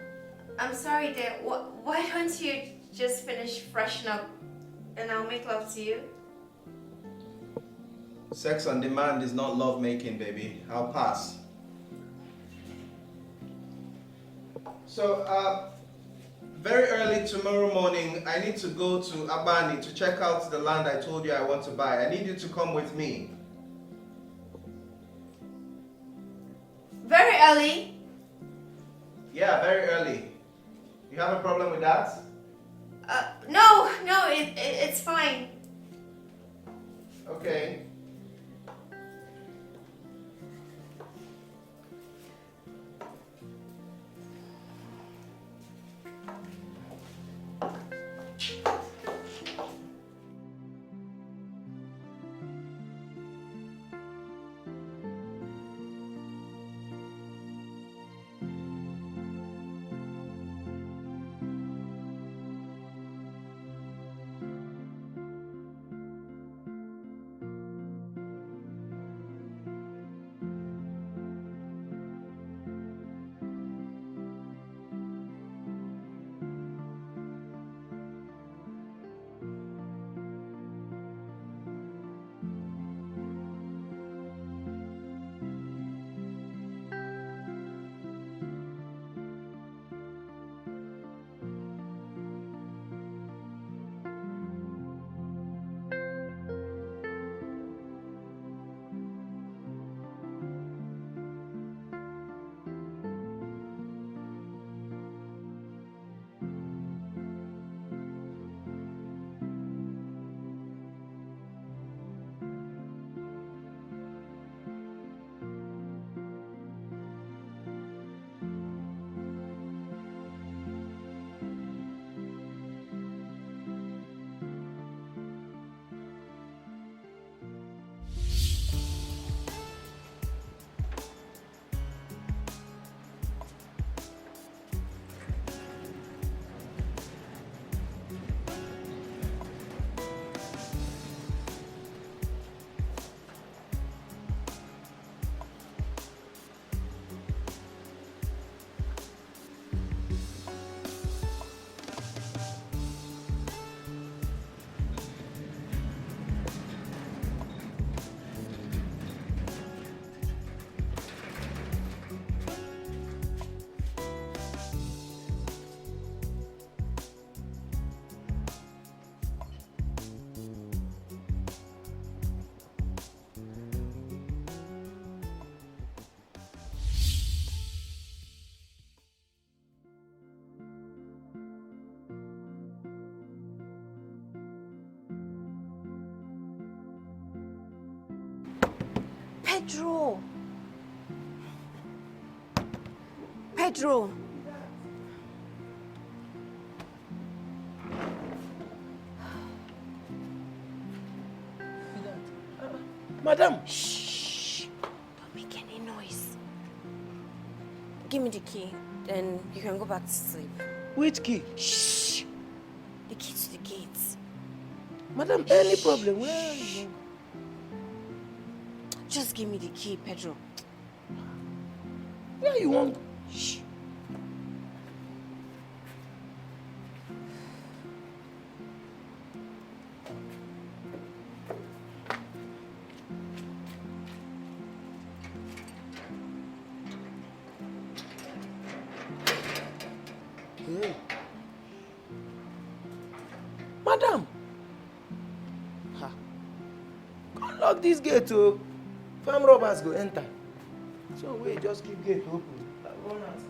I'm sorry, dear. Why don't you just finish freshen up and I'll make love to you? Sex on demand is not love making, baby. I'll pass. So, very early tomorrow morning, I need to go to Abani to check out the land I told you I want to buy. I need you to come with me. Very early? Yeah, very early. You have a problem with that? No, it's fine. Okay. Pedro! Pedro! Madam! Shh! Don't make any noise. Give me the key, then you can go back to sleep. Which key? Shh! The key to the gates. Madam, any problem? Where are you? Just give me the key, Pedro. Where you want? Shh. Hey. Madam! Ha. Come lock this gate, oh. Farm robbers go enter. So wait, just keep gate open. Run outside.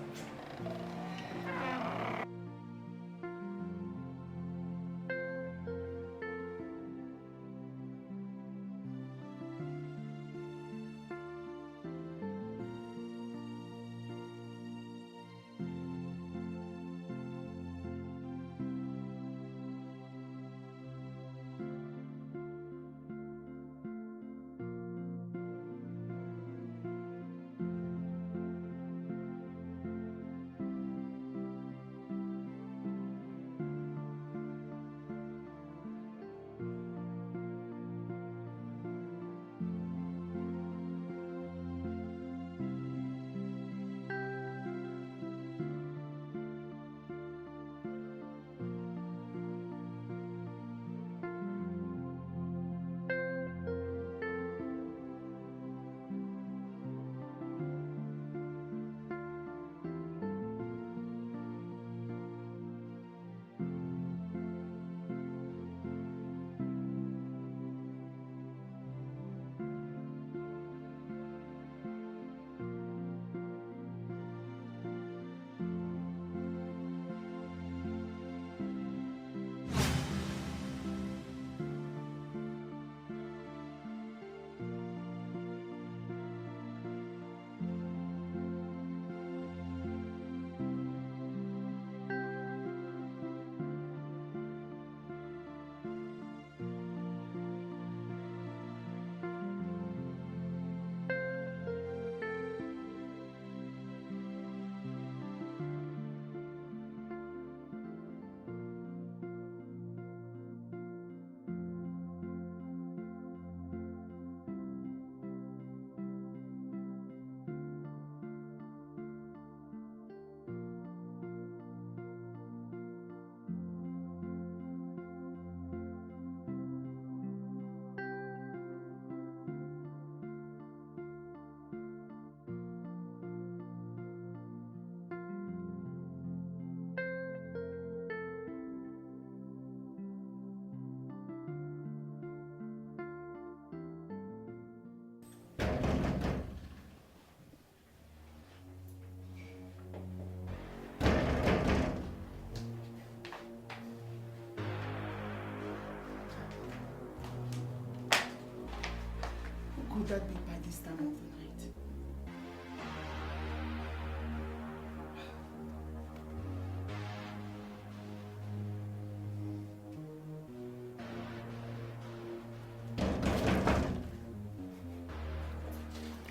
Could that be by this time of the night?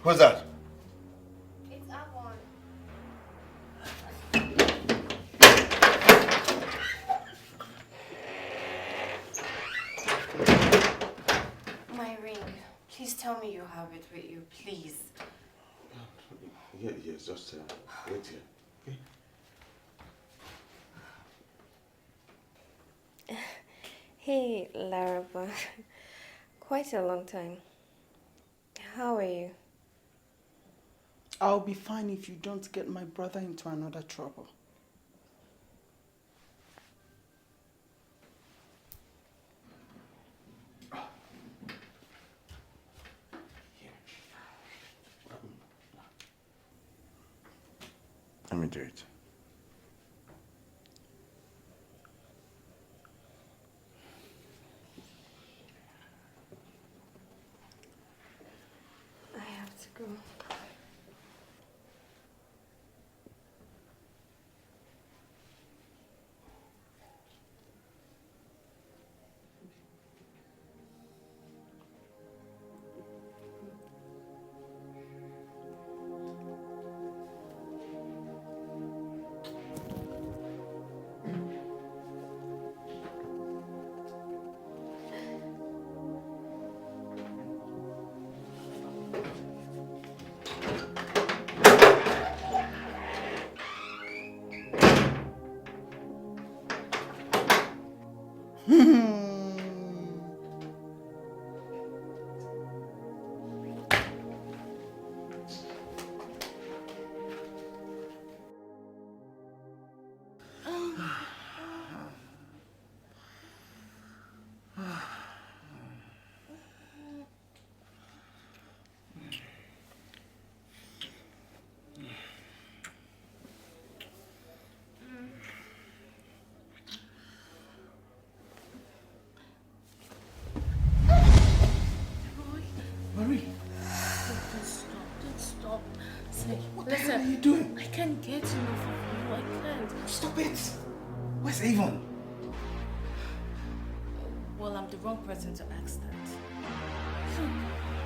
Who's that? It's Avon. My ring. Please tell me you have it with you, please. Yeah, yes, just wait here. Okay? Hey, Laraba. Quite a long time. How are you? I'll be fine if you don't get my brother into another trouble. Let me do it. I have Where's Avon? Well, I'm the wrong person to ask that.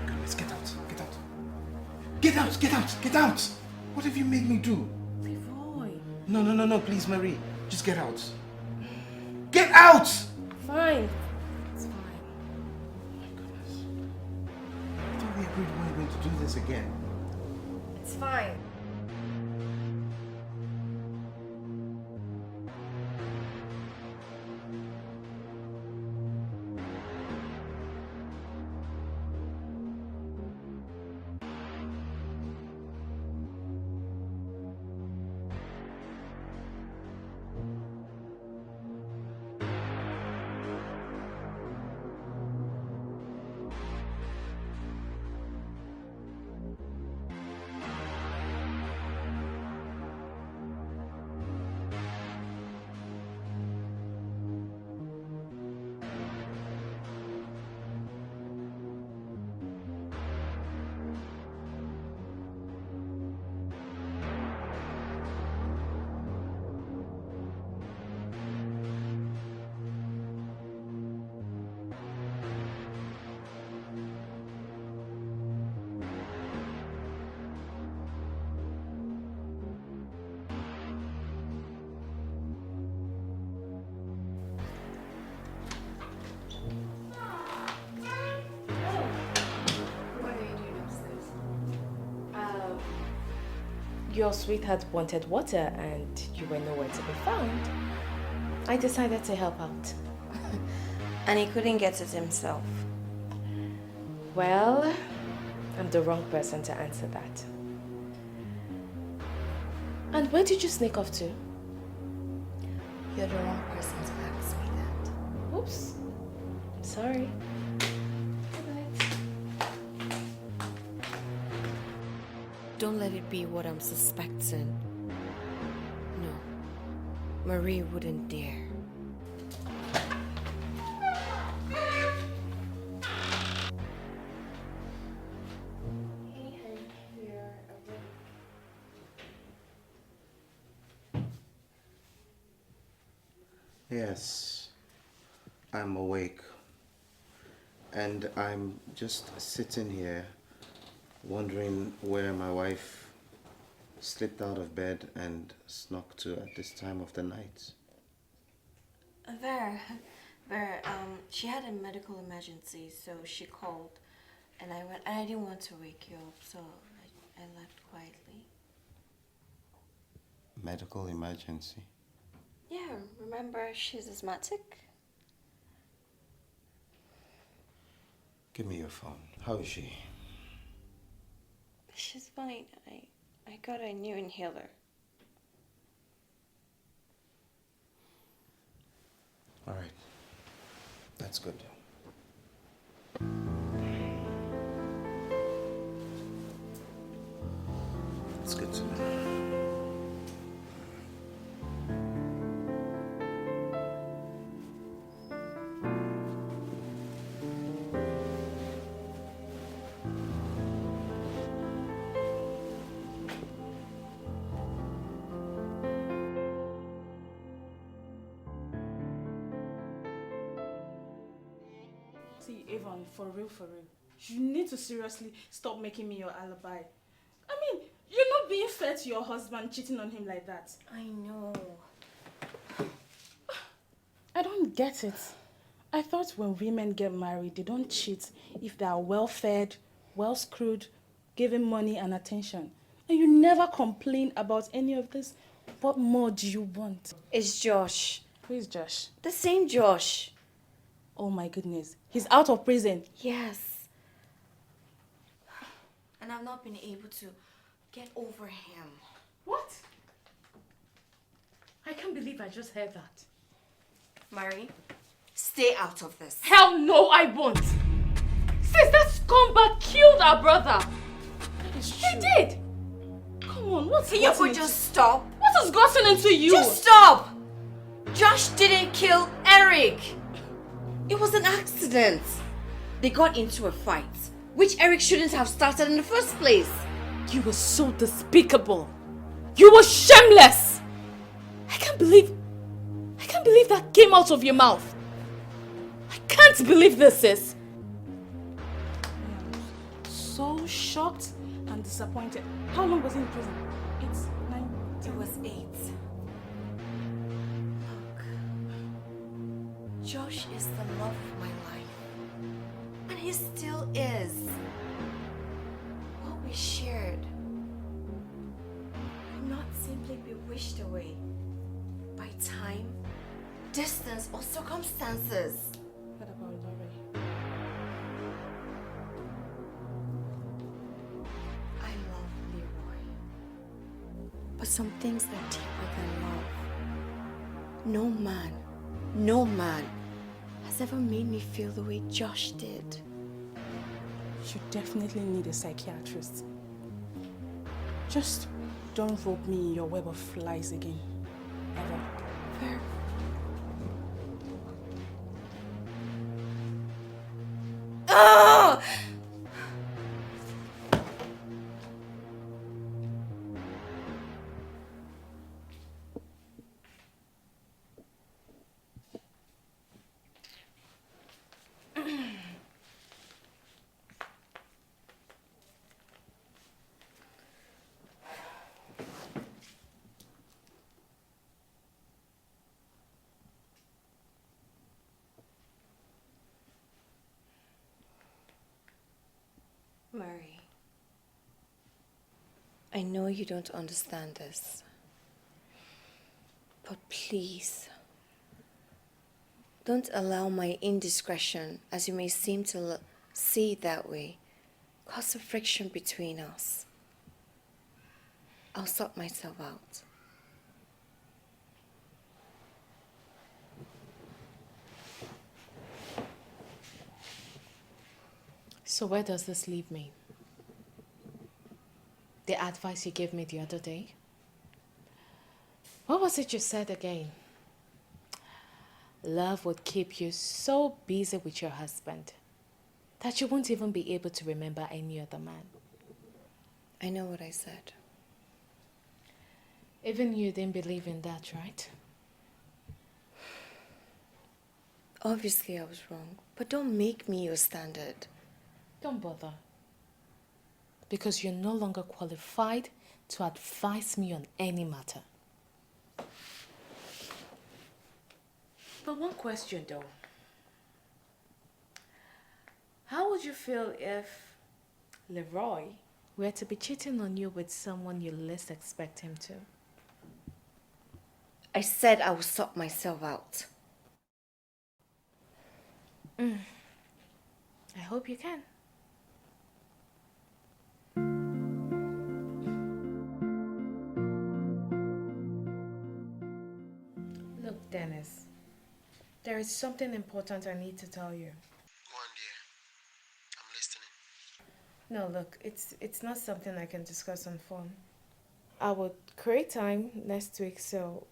Goodness, get out, get out. Get out, get out, get out! What have you made me do? Leroy. No, please, Marie. Just get out. Get out! Fine. It's fine. Oh my goodness. I thought we agreed we weren't going to do this again. It's fine. Your sweetheart wanted water and you were nowhere to be found. I decided to help out. And he couldn't get it himself. Well, I'm the wrong person to answer that. And where did you sneak off to? You're the wrong person to ask me that. Oops. Sorry. Don't let it be what I'm suspecting. No. Marie wouldn't dare. Yes, I'm awake. And I'm just sitting here wondering where my wife slipped out of bed and snuck to at this time of the night. Vera, she had a medical emergency, so she called, and I went. And I didn't want to wake you up, so I left quietly. Medical emergency? Yeah, remember she's asthmatic? Give me your phone. How is she? She's fine. I got a new inhaler. All right. That's good. It's good to know. See, Avon, for real, you need to seriously stop making me your alibi. I mean, you're not being fair to your husband cheating on him like that. I know. I don't get it. I thought when women get married, they don't cheat if they are well-fed, well-screwed, given money and attention. And you never complain about any of this. What more do you want? It's Josh. Who is Josh? The same Josh. Oh my goodness. He's out of prison. Yes. And I've not been able to get over him. What? I can't believe I just heard that. Marie, stay out of this. Hell no, I won't. Sis, that scumbag killed our brother. That is He true. did. Come on, what's Can you could just stop? What has gotten into you? Just stop! Josh didn't kill Eric. It was an accident. They got into a fight, which Eric shouldn't have started in the first place. You were so despicable. You were shameless. I can't believe can't believe that came out of your mouth. I can't believe this, sis. So shocked and disappointed. How long was he in prison? 8, 9, 10? It was 8. Look, Josh is the love of my life. And he still is. What we shared could not simply be wished away by time, distance, or circumstances. What about Lori? I love Leroy. But some things are deeper than love. No man has ever made me feel the way Josh did. You definitely need a psychiatrist. Just don't rope me in your web of flies again. Ever. Fair. Ah! Mary, I know you don't understand this, but please, don't allow my indiscretion, as you may seem to see it that way, cause a friction between us. I'll sort myself out. So where does this leave me? The advice you gave me the other day? What was it you said again? Love would keep you so busy with your husband that you won't even be able to remember any other man. I know what I said. Even you didn't believe in that, right? Obviously I was wrong, but don't make me your standard. Don't bother. Because you're no longer qualified to advise me on any matter. But one question though. How would you feel if Leroy were to be cheating on you with someone you least expect him to? I said I would sort myself out. I hope you can. Look, Dennis, there is something important I need to tell you. Go on, dear. I'm listening. No, look, it's not something I can discuss on phone. I would create time next week so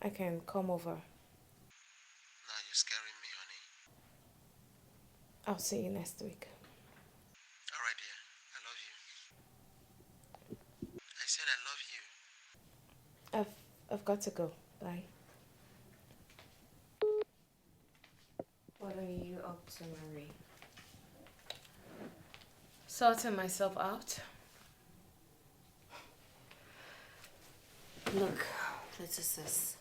I can come over. Now you're scaring me, honey. I'll see you next week. All right, dear. I love you. I said I love you. I've got to go. Bye. What are you up to, Marie? Sorting myself out. Look, little sis,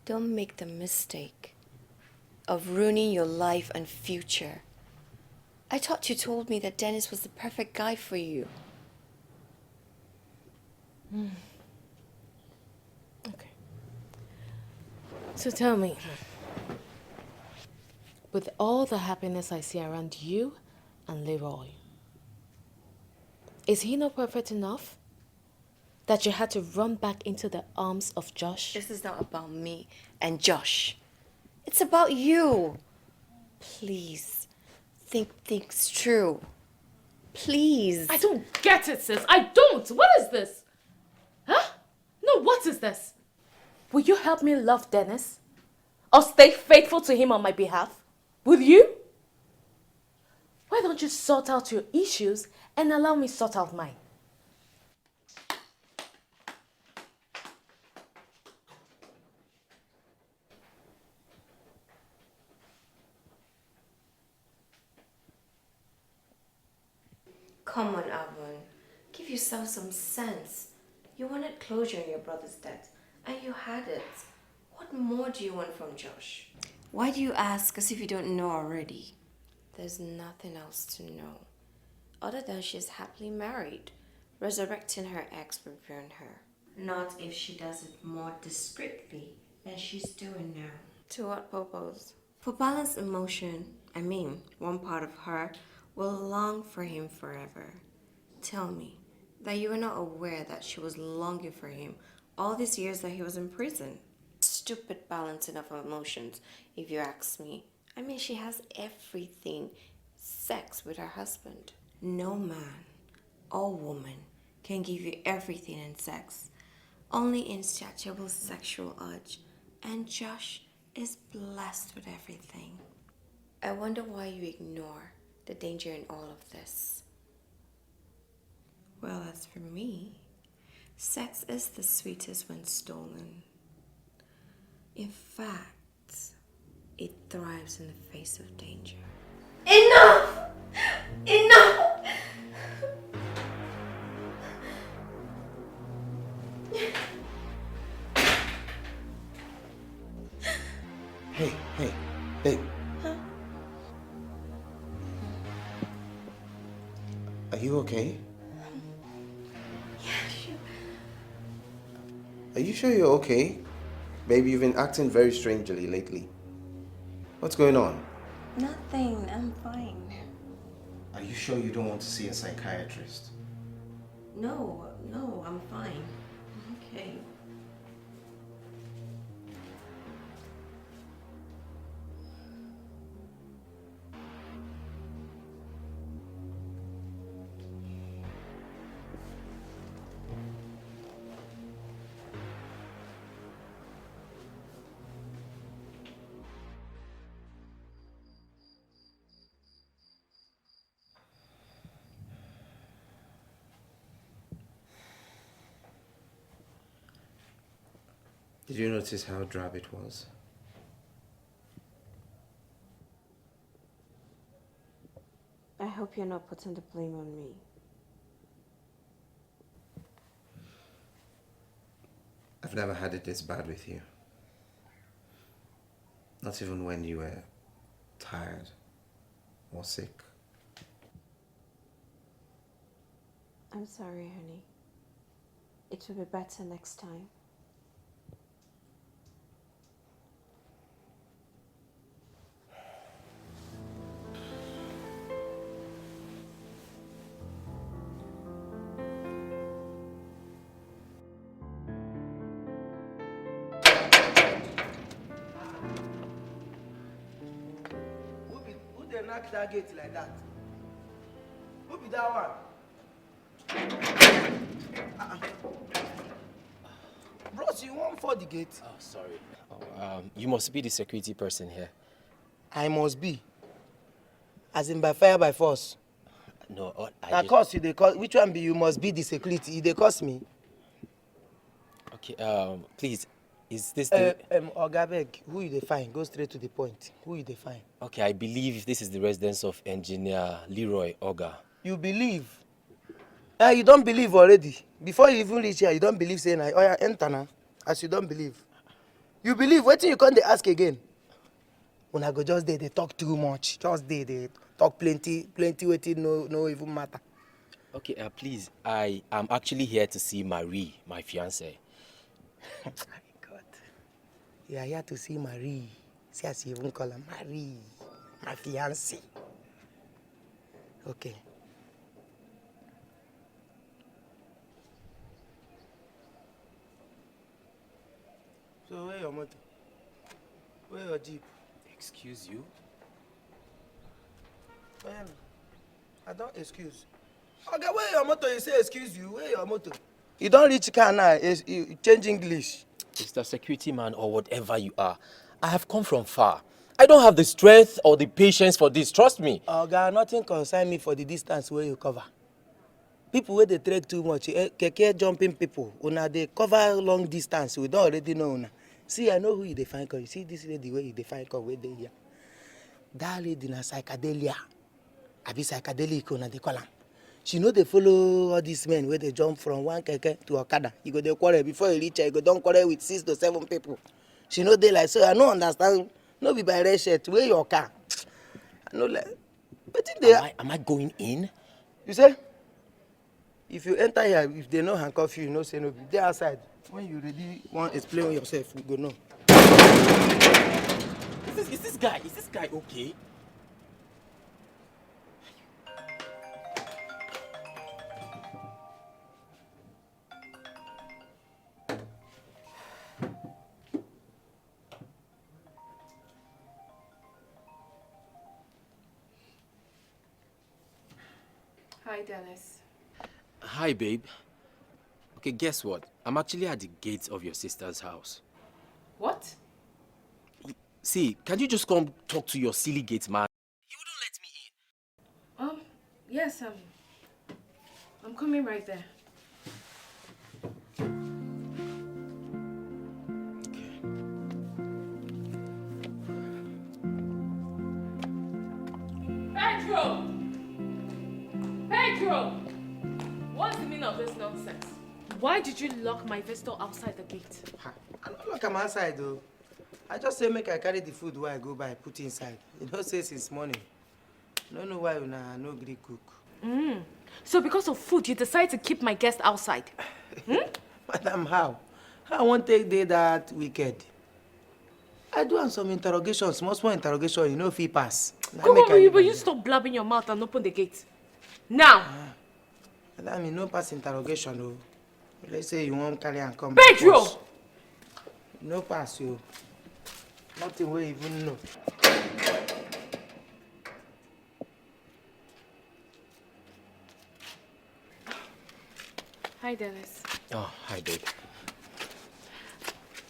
don't make the mistake of ruining your life and future. I thought you told me that Dennis was the perfect guy for you. Okay. So tell me, with all the happiness I see around you and Leroy, is he not perfect enough that you had to run back into the arms of Josh? This is not about me and Josh. It's about you. Please, think things through. Please. I don't get it, sis. I don't. What is this? Huh? No, what is this? Will you help me love Dennis? Or stay faithful to him on my behalf? Will you? Why don't you sort out your issues and allow me sort out mine? Come on, Avon. Give yourself some sense. You wanted closure in your brother's death, and you had it. What more do you want from Josh? Why do you ask as if you don't know already? There's nothing else to know, other than she's happily married. Resurrecting her ex will ruin her. Not if she does it more discreetly than she's doing now. To what purpose? For balanced emotion, one part of her will long for him forever. Tell me that you were not aware that she was longing for him all these years that he was in prison. Stupid balancing of emotions, if you ask me. She has everything. Sex with her husband. No man or woman can give you everything in sex. Only insatiable sexual urge. And Josh is blessed with everything. I wonder why you ignore the danger in all of this. Well, as for me, sex is the sweetest when stolen. In fact, it thrives in the face of danger. Enough! Enough! Hey, babe. Huh? Are you okay? Yeah, sure. Are you sure you're okay? Baby, you've been acting very strangely lately. What's going on? Nothing, I'm fine. Are you sure you don't want to see a psychiatrist? No, I'm fine. Okay. Did you notice how drab it was? I hope you're not putting the blame on me. I've never had it this bad with you. Not even when you were tired or sick. I'm sorry, honey. It will be better next time. Who they knock that gate like that? Who be that one? Bros, you want for the gate? Oh, sorry. You must be the security person here. I must be. As in by fire, by force. No, Of course, you they call. Which one be you must be the security? They cost me. Okay, please, is this the... Ogabeg, who you define? Go straight to the point. Who you define? Okay, I believe this is the residence of Engineer Leroy Oga. You believe? You don't believe already. Before you even reach here, you don't believe saying, oh yeah, enter now. As you don't believe. You believe, wait till you come, they ask again. When I go just there, they talk too much. Just there, they talk plenty, waiting, no even matter. Okay, please, I am actually here to see Marie, my fiancée. My God. You are here to see Marie. See as you even call her Marie, my fiancée. Okay. So where your motor? Where your jeep? Excuse you? Well, I don't excuse. Okay, where your motor? You say excuse you. Where your motor? You don't reach car now. You change English. Mr. Security man or whatever you are, I have come from far. I don't have the strength or the patience for this. Trust me. Okay, nothing concern me for the distance where you cover. People where they trek too much, keke jumping people, una they cover long distance. We don't already know una. See, I know who you define. You see this lady where you define where they here. That lady na psychedelia. I be psychedelic una they call her. She know they follow all these men where they jump from one keke to Okada. You go dey quarrel before you reach her, you go don't quarrel with 6 to 7 people. She know they like, so I no understand. No be by red shirt, where your car? I know like, but Am I going in? You say? If you enter here, if they know handcuff you, no say no. They outside. When you ready, want explain yourself, you go know. Is this guy okay? Hi, Dennis. Hi, babe. Okay, guess what? I'm actually at the gates of your sister's house. What? See, can you just come talk to your silly gate man? He wouldn't let me in. Yes, I'm coming right there. Pedro! Pedro! What's the meaning of this nonsense? Why did you lock my visitor outside the gate? I don't look am outside though. I just say make I carry the food where I go by, put inside. You don't say since morning. No know why una no gree cook. So because of food, you decide to keep my guest outside? Madam, how? How I won't take day that wicked? I do have some interrogations, small interrogation, you know if he pass. Come on, will you stop blabbing your mouth and open the gate? Now! Madam, you no pass interrogation though. Let's say you won't carry and come Pedro! back. No pass you. Nothing we even know. Hi, Dennis. Oh, hi, babe.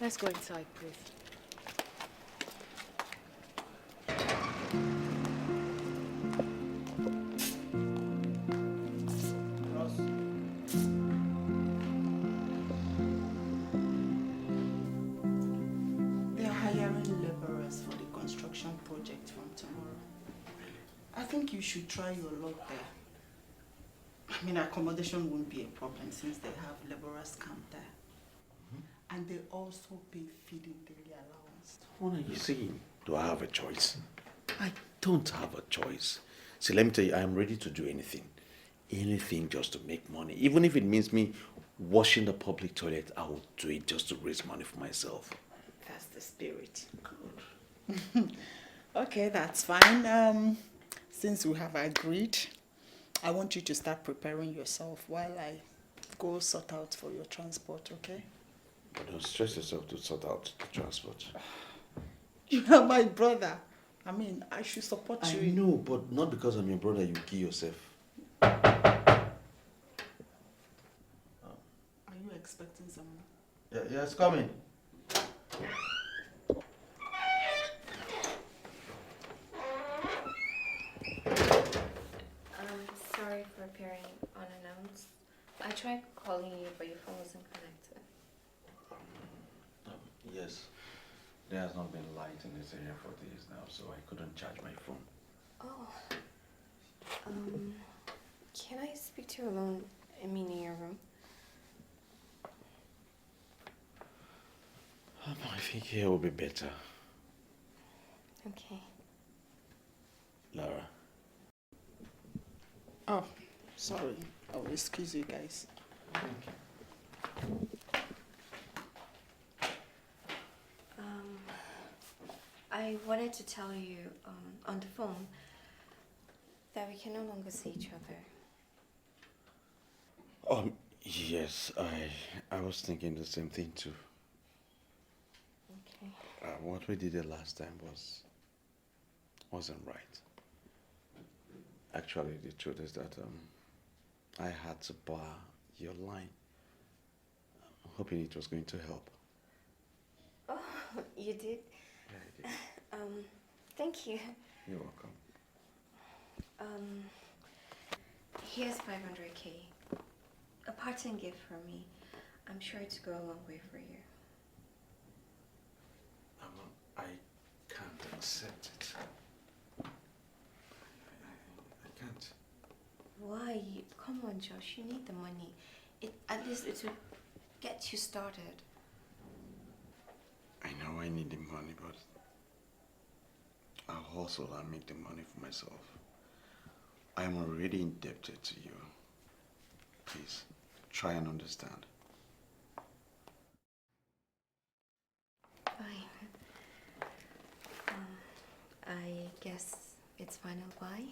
Let's go inside, please. They are hiring laborers for the construction project from tomorrow. I think you should try your luck there. I mean, accommodation won't be a problem since they have laborers camped there. And they also pay feeding daily allowance. What are you saying? Do I have a choice? I don't have a choice. See, let me tell you, I am ready to do anything. Anything just to make money. Even if it means me washing the public toilet, I will do it just to raise money for myself. That's the spirit. Good. Okay, that's fine. Since we have agreed, I want you to start preparing yourself while I go sort out for your transport, okay? But don't stress yourself to sort out the transport. You are my brother. I mean, I should support you. I know, but not because I'm your brother, you kill yourself. Are you expecting someone? Yeah, it's coming. Sorry for appearing unannounced. I tried calling you, but your phone wasn't connected. Yes. There has not been light in this area for days now, so I couldn't charge my phone. Oh. Can I speak to you alone? I mean, in your room? I think here will be better. Okay. Laura. Oh, sorry. Oh, excuse you guys. I wanted to tell you on the phone that we can no longer see each other. Yes, I was thinking the same thing too. Okay. What we did the last time wasn't right. Actually, the truth is that I had to bar your line. I'm hoping it was going to help. Oh, you did? Yeah, I did. Thank you. You're welcome. Here's 500K. A parting gift from me. I'm sure it's go a long way for you. I can't accept it. I can't. Why? Come Josh. You need the money. At least it will get you started. I know I need the money, but I'll hustle and make the money for myself. I am already indebted to you. Please, try and understand. Fine. I guess it's final buy.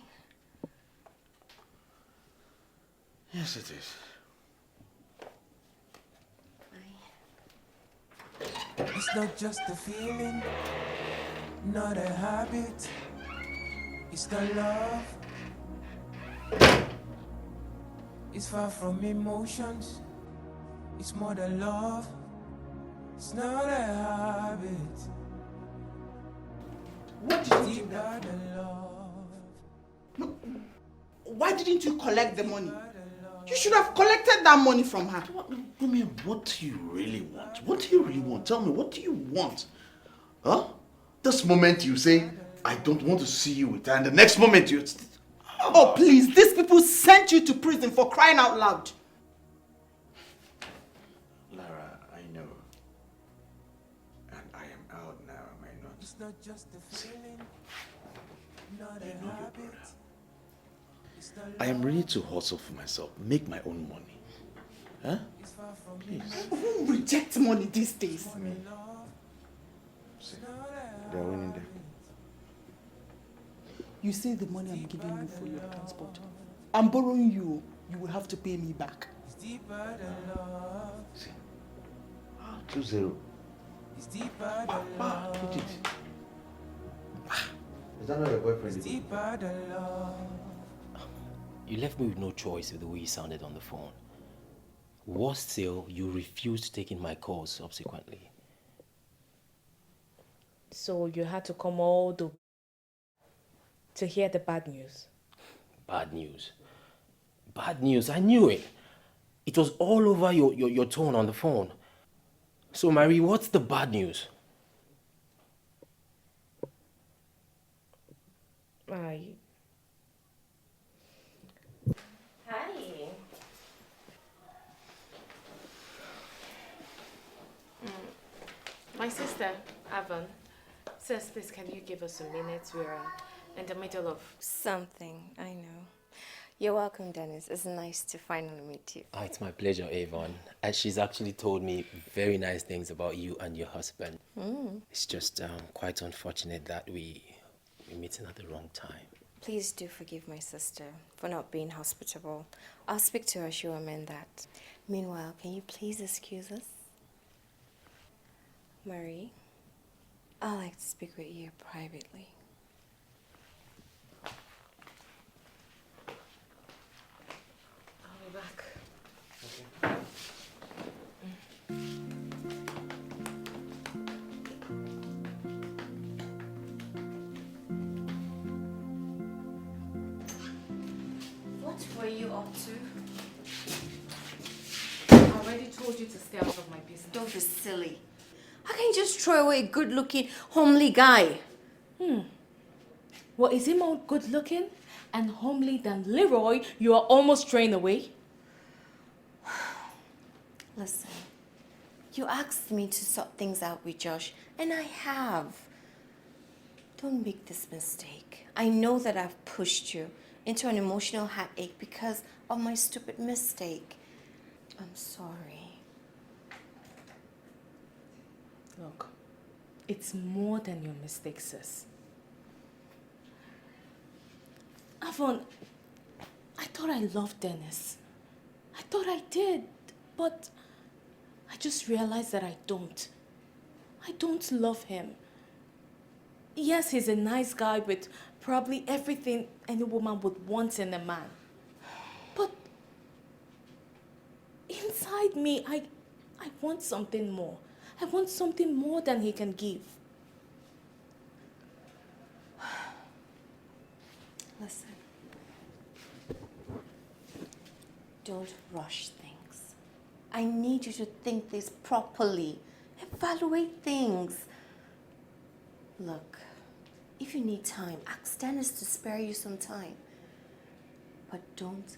Yes, it is. It's not just a feeling, not a habit. It's the love. It's far from emotions. It's more than love. It's not a habit. What did you do? Deeper than love. No. Why didn't you collect the money? You should have collected that money from her. Women, what do you really want? What do you really want? Tell me, what do you want? Huh? This moment you say, I don't want to see you with her, and the next moment you... Oh, please, these people sent you to prison for crying out loud. Lara, I know. And I am out now, am I not? It's not just a feeling, not a habit. I am ready to hustle for myself, make my own money. Huh? Please. Who rejects money these days? See, they're winning there. You say the money I'm giving you for your transport. I'm borrowing you. You will have to pay me back. See, 2-0. It's deeper than love. Put it. Is that not your boyfriend? It's deeper than love. You left me with no choice with the way you sounded on the phone. Worse still, you refused taking my calls subsequently. So you had to come all the way to hear the bad news? Bad news. Bad news, I knew it. It was all over your tone on the phone. So, Mary, what's the bad news? Hi. My sister, Avon, says, please, can you give us a minute? We're in the middle of something, I know. You're welcome, Dennis. It's nice to finally meet you. Oh, it's my pleasure, Avon. And she's actually told me very nice things about you and your husband. It's just quite unfortunate that we're meeting at the wrong time. Please do forgive my sister for not being hospitable. I'll speak to her, she'll amend that. Meanwhile, can you please excuse us? Marie, I'd like to speak with you privately. I'll be back. What were you up to? I already told you to stay out of my business. Don't be silly. How can you just throw away a good-looking, homely guy? Well, is he more good-looking and homely than Leroy you are almost throwing away? Listen, you asked me to sort things out with Josh, and I have. Don't make this mistake. I know that I've pushed you into an emotional heartache because of my stupid mistake. I'm sorry. Look, it's more than your mistake, sis. Avon, I thought I loved Dennis. I thought I did, but I just realized that I don't. I don't love him. Yes, he's a nice guy with probably everything any woman would want in a man. But inside me, I want something more. I want something more than he can give. Listen. Don't rush things. I need you to think this properly. Evaluate things. Look, if you need time, ask Dennis to spare you some time. But don't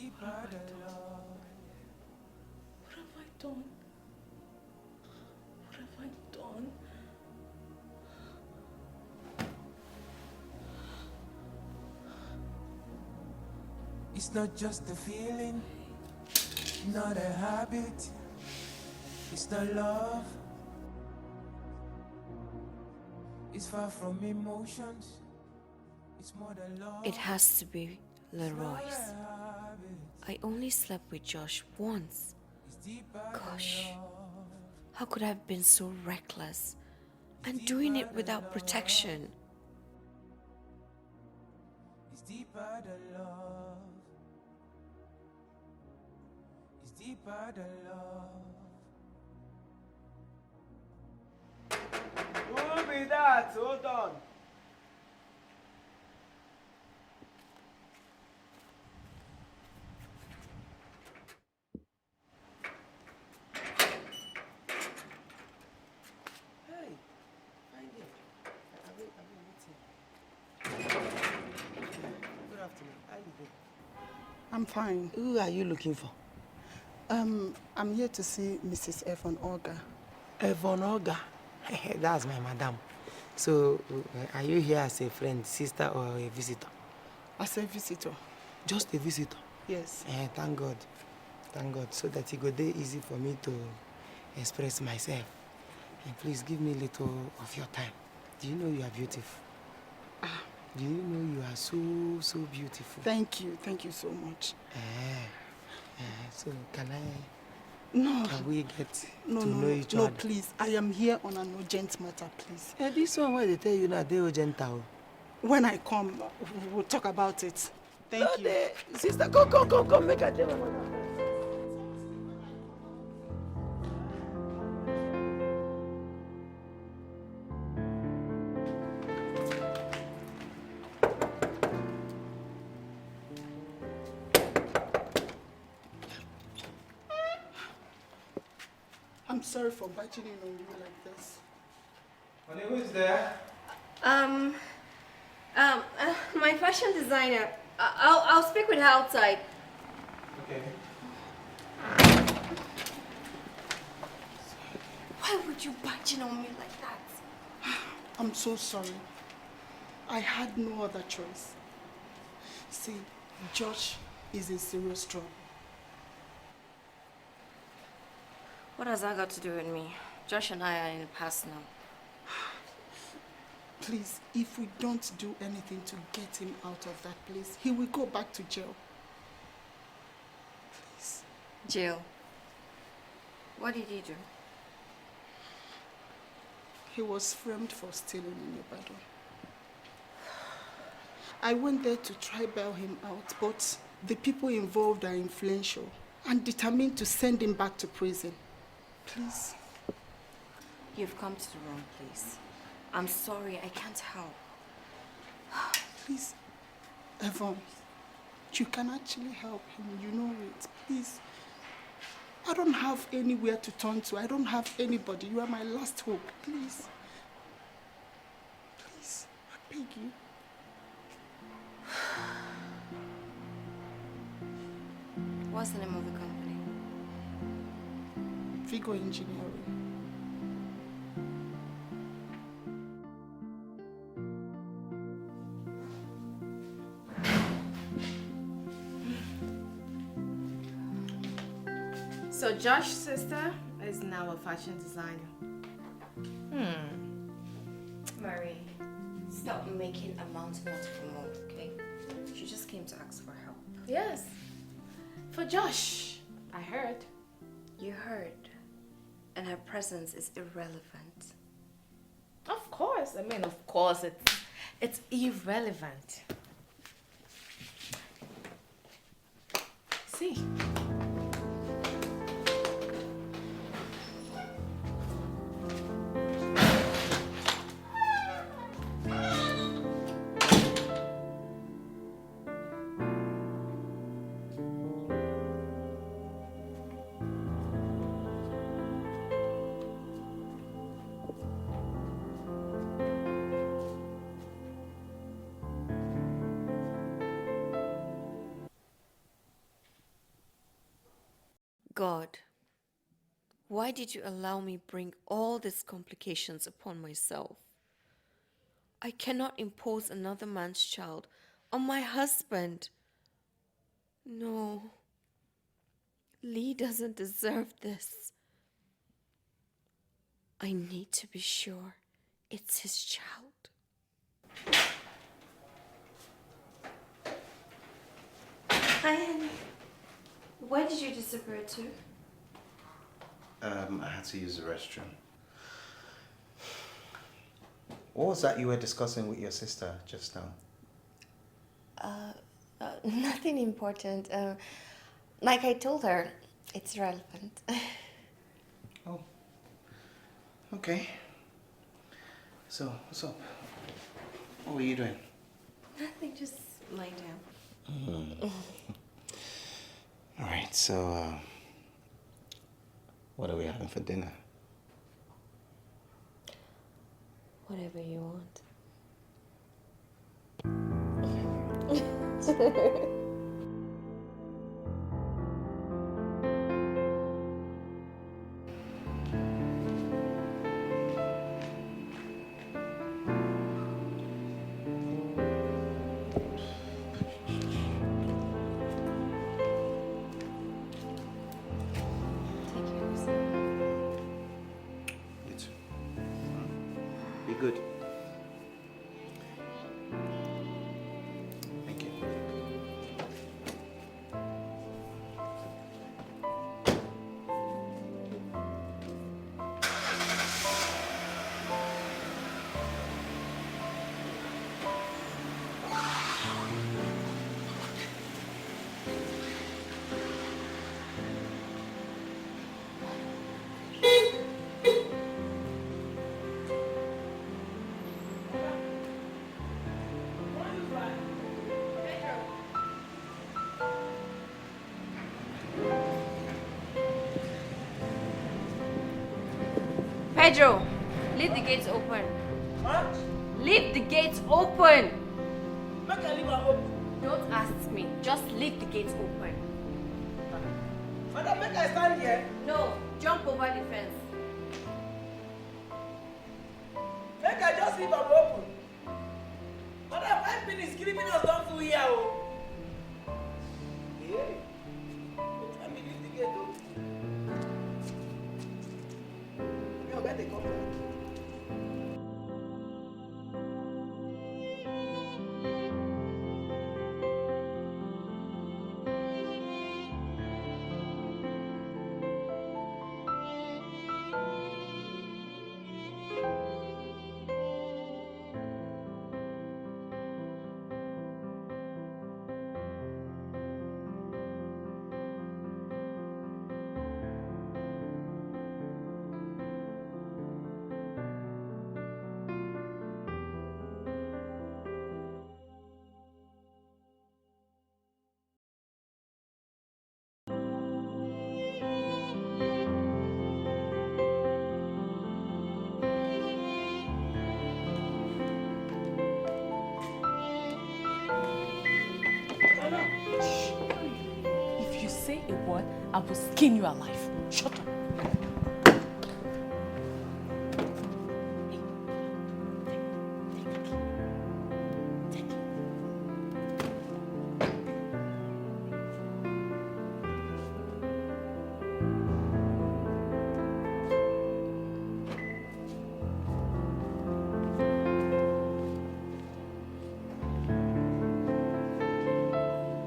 What have I done? What have I done? It's not just a feeling, not a habit. It's not love. It's far from emotions. It's more than love. It has to be Leroy's. I only slept with Josh once. Gosh, how could I have been so reckless and doing it without protection? It's deeper than love. It's deeper than love. Who be that? Hold on. Hey, find it. Good afternoon. How you doing? I'm fine. Who are you looking for? I'm here to see Mrs. Evon Olga. Evon Olga. That's my madam. So, are you here as a friend, sister, or a visitor? As a visitor. Just a visitor? Yes. Thank God. Thank God. So that it go dey easy for me to express myself. And please give me a little of your time. Do you know you are beautiful? Do you know you are so beautiful? Thank you so much. So can I? No. Can we get to know no, each other? No, please. I am here on an urgent matter, please. This one where they tell you now, they urgent. When I come, we'll talk about it. Thank you. Sister, come, make a tell my mother. I'm sorry for barging in on you like this. Honey, who is there? My fashion designer. I'll speak with her outside. Okay. Why would you barge in on me like that? I'm so sorry. I had no other choice. See, Josh is in serious trouble. What has that got to do with me? Josh and I are in the past now. Please, if we don't do anything to get him out of that place, he will go back to jail. Please. Jail? What did he do? He was framed for stealing in Ibadan. I went there to try bail him out, but the people involved are influential and determined to send him back to prison. Please. You've come to the wrong place. I'm sorry, I can't help. Please, Evon, you can actually help him, you know it. Please. I don't have anywhere to turn to. I don't have anybody. You are my last hope. Please. Please, I beg you. What's the name of the company? Vigo Engineering. So Josh's sister is now a fashion designer. Marie, stop making a mountain out of a mole, okay? She just came to ask for help. Yes. For Josh, I heard. You heard. And her presence is irrelevant. Of course. I mean, of course, it's irrelevant. See? God, why did you allow me bring all these complications upon myself? I cannot impose another man's child on my husband. No, Lee doesn't deserve this. I need to be sure it's his child. Hi, honey. Where did you disappear to? I had to use the restroom. What was that you were discussing with your sister just now? Nothing important. Like I told her, it's relevant. Oh. Okay. So, what's up? What were you doing? Nothing, just lie down. All right, so, what are we having for dinner? Whatever you want. You too. Be good. Thank you. Pedro, leave the gates open. What? Leave the gates open. Make I leave am open. Don't ask me. Just leave the gates open. Madam, make I stand here. No, jump over the fence. Make I just leave am open. Madam, 5 minutes criminals don full here o. Hey, let me leave the gate open. Me oga dey come back. If you say a word, I will skin you alive. Shut up.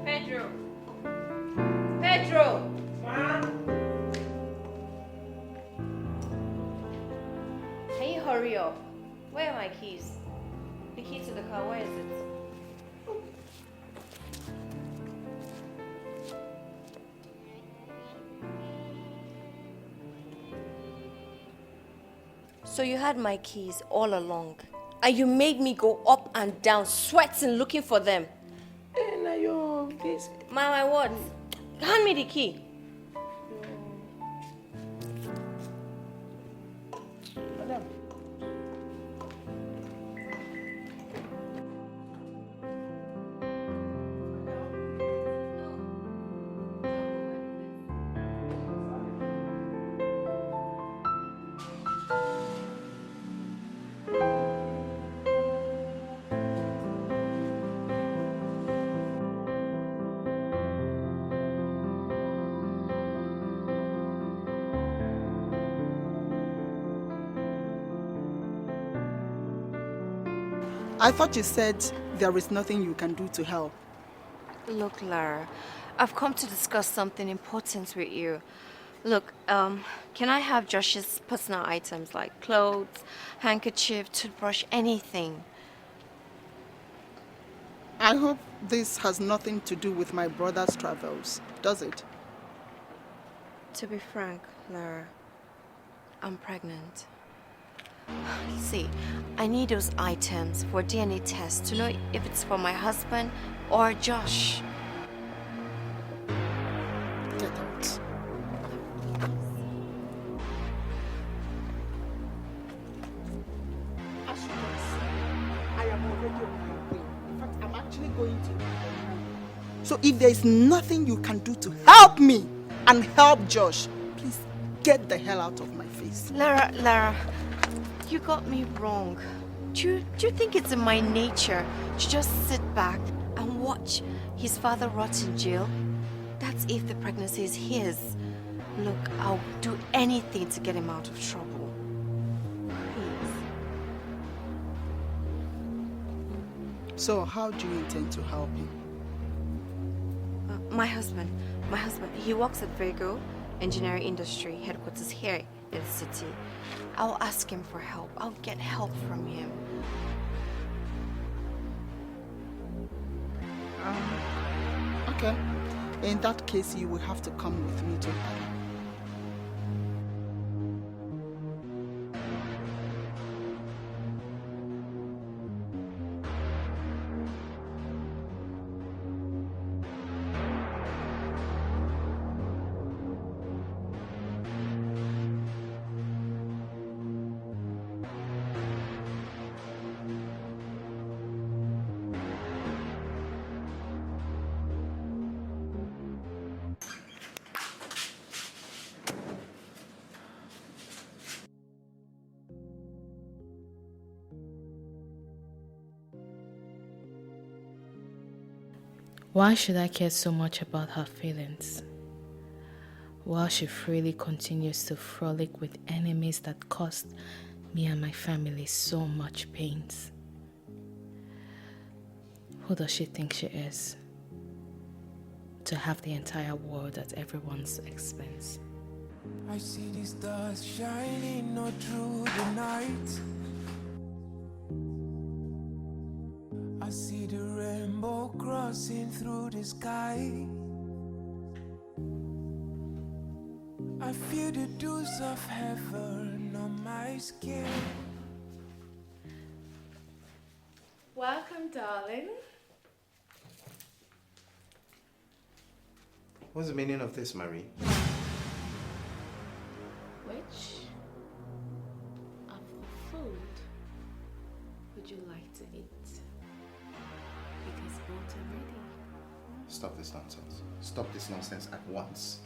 Pedro. Pedro. Can you hurry up? Where are my keys? The key to the car, where is it? So you had my keys all along, and you made me go up and down, sweating, looking for them. Hey, na your case. My what? Hand me the key. Madam. I thought you said there is nothing you can do to help. Look, Lara, I've come to discuss something important with you. Look, can I have Josh's personal items like clothes, handkerchief, toothbrush, anything? I hope this has nothing to do with my brother's travels, does it? To be frank, Lara, I'm pregnant. See, I need those items for DNA test to know if it's for my husband or Josh. Get out. As you can see, I am already on my way. In fact, I'm actually going to. So if there is nothing you can do to help me and help Josh, please get the hell out of my face. Lara, you got me wrong. Do you think it's in my nature to just sit back and watch his father rot in jail? That's if the pregnancy is his. Look, I'll do anything to get him out of trouble. Please. So how do you intend to help him? My husband, he works at Virgo Engineering Industry headquarters here in the city. I'll ask him for help. I'll get help from him. Okay. In that case, you will have to come with me to Ibadan. Why should I care so much about her feelings? While she freely continues to frolic with enemies that caused me and my family so much pains. Who does she think she is? To have the entire world at everyone's expense. I see the stars shining all through the night. I see the rainbow crossing through the sky. I feel the dews of heaven on my skin. Welcome, darling. What's the meaning of this, Marie? Which of the food would you like to eat? Because both are ready. Stop this nonsense. Stop this nonsense at once.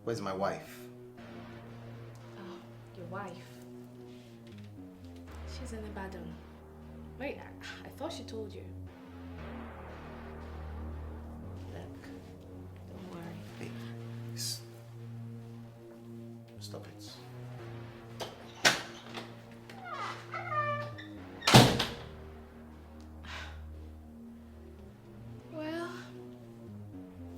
Where's my wife? Oh, your wife. She's in Ibadan. Wait, I thought she told you. Look, don't worry. Hey, stop it. Well,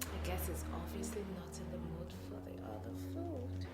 I guess it's obviously not in the mood for the other food.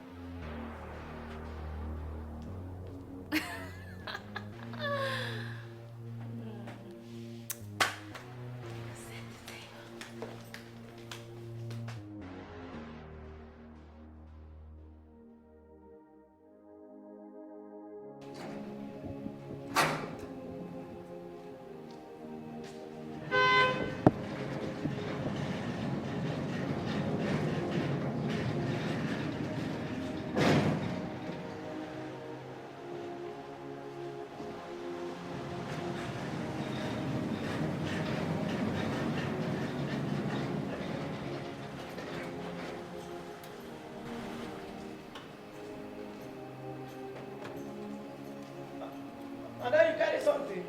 And then you carry something.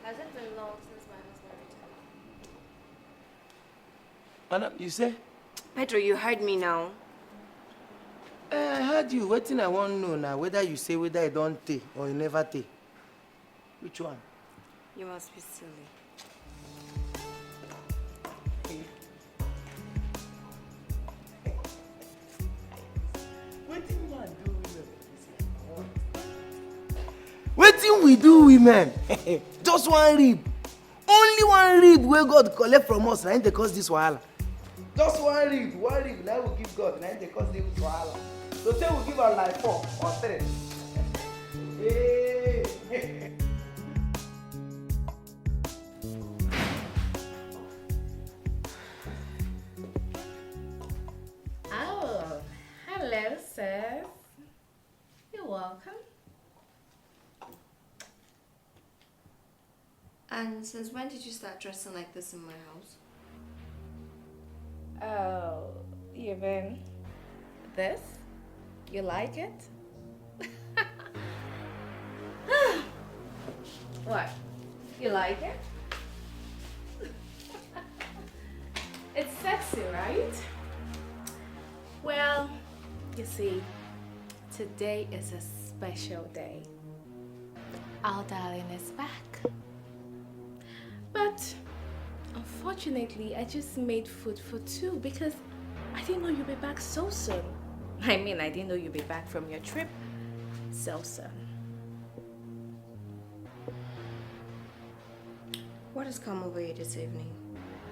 Has it been long since my husband returned? Madam, you say? Pedro, you heard me now. I heard you. Waiting, I want to know now whether you say whether I don't take or you never take. Which one? You must be silly. Wetin we do women? Just one rib. Only one rib where God collect from us, na they cause this wahala. Just one rib, now we give God, now they cause this wahala. So say we give our like 4 or 3. Hey. Oh, hello, sis. You're welcome. And since when did you start dressing like this in my house? Oh, you mean this? You like it? What? You like it? It's sexy, right? Well, you see, today is a special day. Our darling is back. But unfortunately, I just made food for 2 because I didn't know you'd be back so soon. I mean, I didn't know you'd be back from your trip so soon. What has come over you this evening?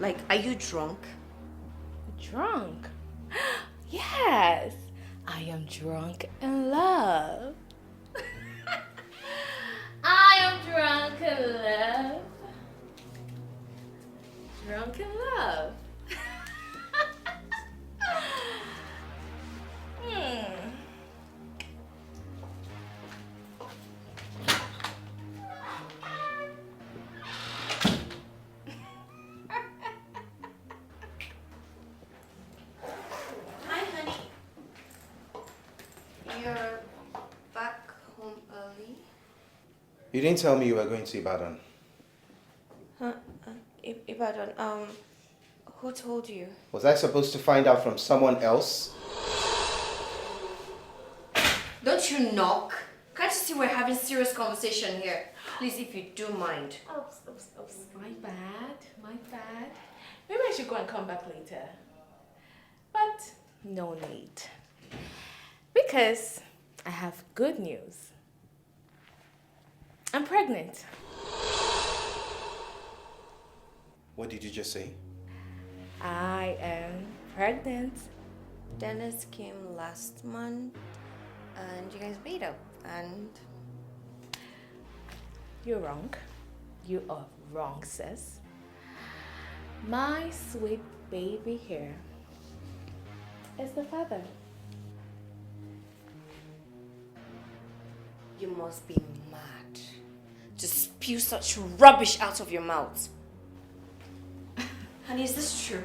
Like, are you drunk? Drunk? Yes, I am drunk in love. I am drunk in love. Drunk in love. Hi, honey. You're back home early? You didn't tell me you were going to Ibadan. Huh? Ibadan, who told you? Was I supposed to find out from someone else? Don't you knock? Can't you see we're having serious conversation here? Please, if you do mind. Oops. My bad. Maybe I should go and come back later. But no need. Because I have good news. I'm pregnant. What did you just say? I am pregnant. Dennis came last month and you guys made up and... You're wrong. You are wrong, sis. My sweet baby here is the father. You must be mad to spew such rubbish out of your mouth. Honey, is this true?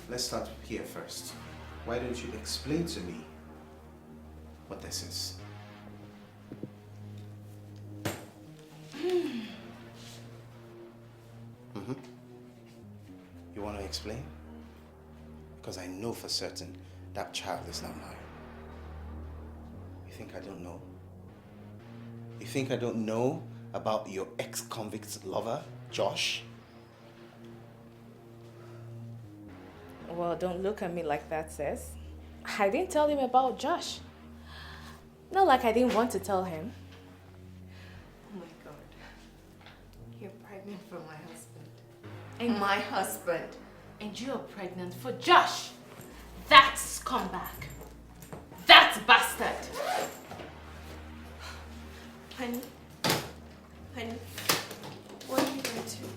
Let's start here first. Why don't you explain to me what this is? You want to explain? Because I know for certain that child is not mine. You think I don't know? You think I don't know about your ex-convict lover, Josh? Well, don't look at me like that, sis. I didn't tell him about Josh. Not like I didn't want to tell him. Oh my God. You're pregnant for my husband. And my husband. And you're pregnant for Josh. That's scumbag. That's bastard. Honey, what are you going to do?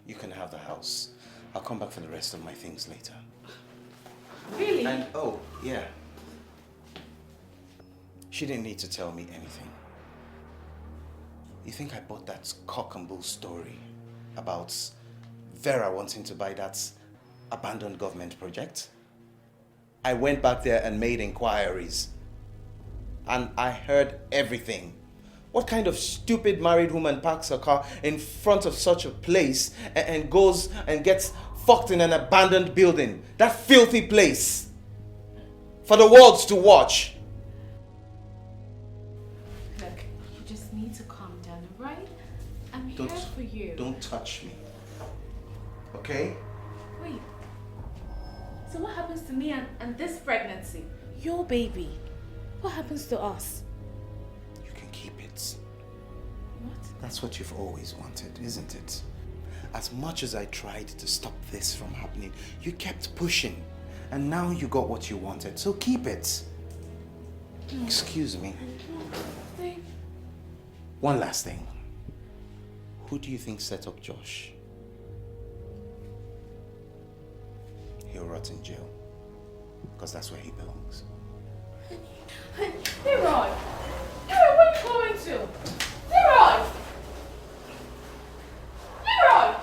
You can have the house. I'll come back for the rest of my things later. Really? And, oh, yeah. She didn't need to tell me anything. You think I bought that cock and bull story about Vera wanting to buy that abandoned government project? I went back there and made inquiries. And I heard everything. What kind of stupid married woman parks her car in front of such a place and goes and gets fucked in an abandoned building? That filthy place. For the world to watch. Look, you just need to calm down, right? I'm here for you. Don't touch me. Okay? Wait. So what happens to me and this pregnancy? Your baby. What happens to us? You can keep it. What? That's what you've always wanted, isn't it? As much as I tried to stop this from happening, you kept pushing. And now you got what you wanted, so keep it. Excuse me. One last thing. Who do you think set up Josh? He'll rot in jail. Because that's where he belongs. Leroy! Leroy, where are you going to? Leroy! Leroy!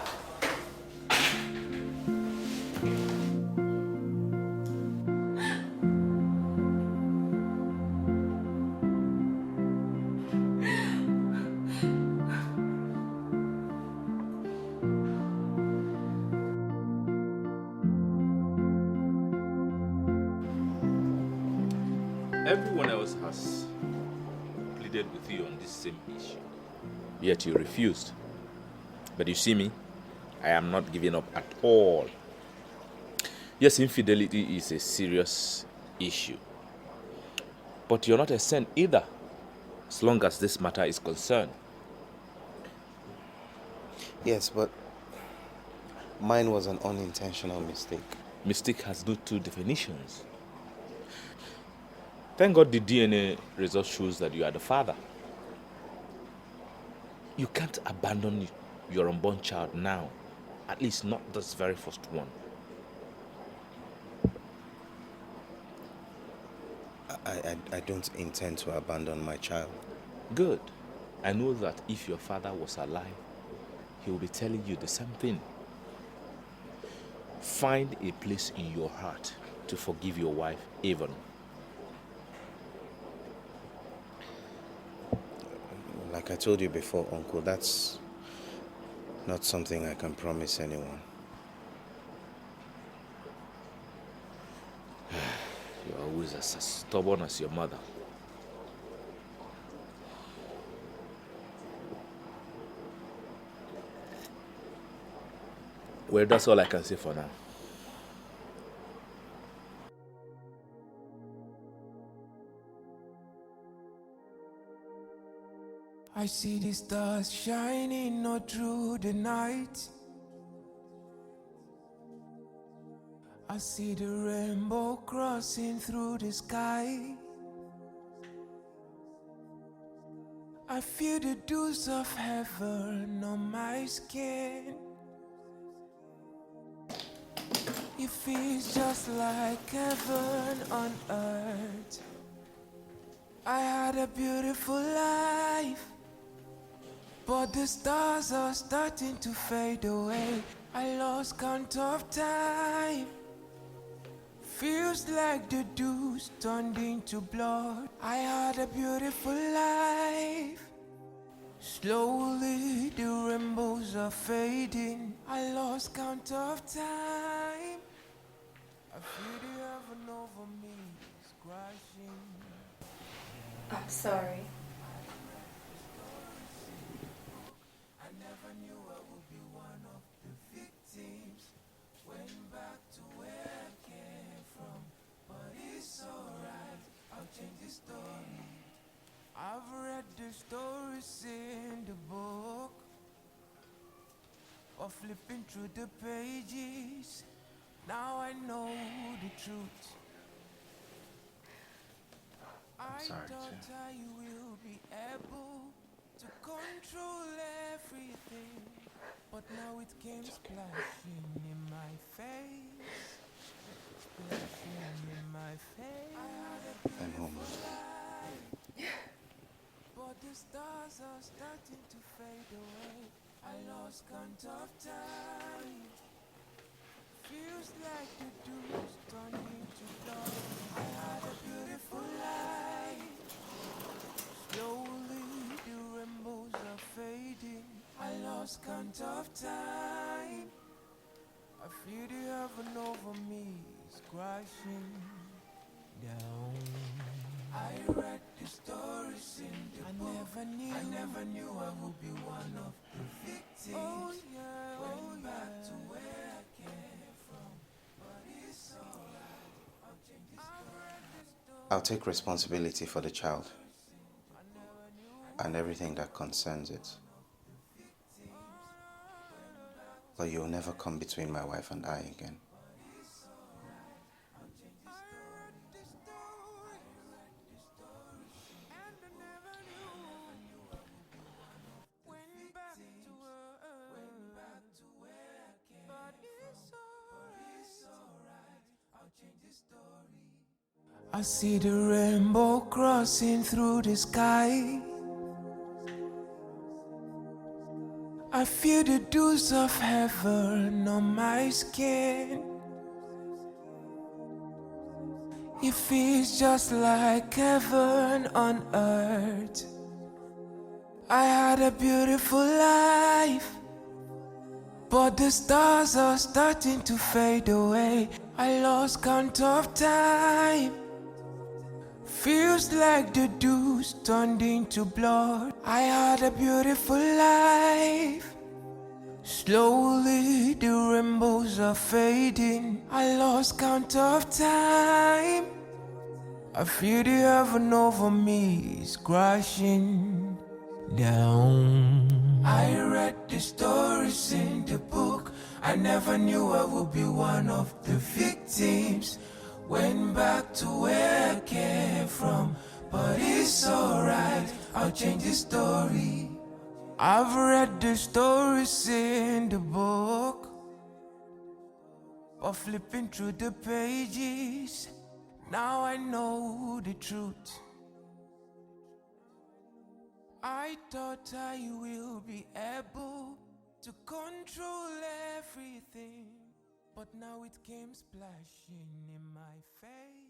Everyone else has pleaded with you on this same issue, yet you refused. But you see me, I am not giving up at all. Yes, infidelity is a serious issue, but you're not a saint either, as long as this matter is concerned. Yes, but mine was an unintentional mistake. Mistake has no two definitions. Thank God the DNA result shows that you are the father. You can't abandon your unborn child now, at least not this very first one. I don't intend to abandon my child. Good. I know that if your father was alive, he will be telling you the same thing. Find a place in your heart to forgive your wife, Avon. Like I told you before, Uncle, that's not something I can promise anyone. You're always as stubborn as your mother. Well, that's all I can say for now. I see the stars shining all through the night. I see the rainbow crossing through the sky. I feel the dews of heaven on my skin. It feels just like heaven on earth. I had a beautiful life, but the stars are starting to fade away. I lost count of time. Feels like the dews turned into blood. I had a beautiful life. Slowly the rainbows are fading. I lost count of time. I feel the heaven over me is crashing. I'm sorry. I never knew I would be one of the victims. Went back to where I came from, but it's alright, I'll change the story. I've read the stories in the book, or flipping through the pages. Now I know the truth. I thought I will be able to control everything, but now it came splashing in my face. Splashing in my face. I had a beautiful life, but the stars are starting to fade away. I lost count of time. Feels like the dews turning to blood. I had a beautiful life. Slowly the lost count of time. I feel the heaven over me is crashing down. I read the stories in the book. I never knew I would be one of the victims. Oh yeah, went back to where I came from, but it's alright. I'll change this story. I'll take responsibility for the child and everything that concerns it. But you'll never come between my wife and I again. I see the rainbow crossing through the sky. I feel the dews of heaven on my skin. It feels just like heaven on earth. I had a beautiful life, but the stars are starting to fade away. I lost count of time. Feels like the dews turned into blood. I had a beautiful life. Slowly the rainbows are fading. I lost count of time. I feel the heaven over me is crashing down. I read the stories in the book. I never knew I would be one of the victims. Went back to where I came from, but it's alright, I'll change the story. I've read the stories in the book, but flipping through the pages, now I know the truth. I thought I will be able to control everything, but now it came splashing in my face.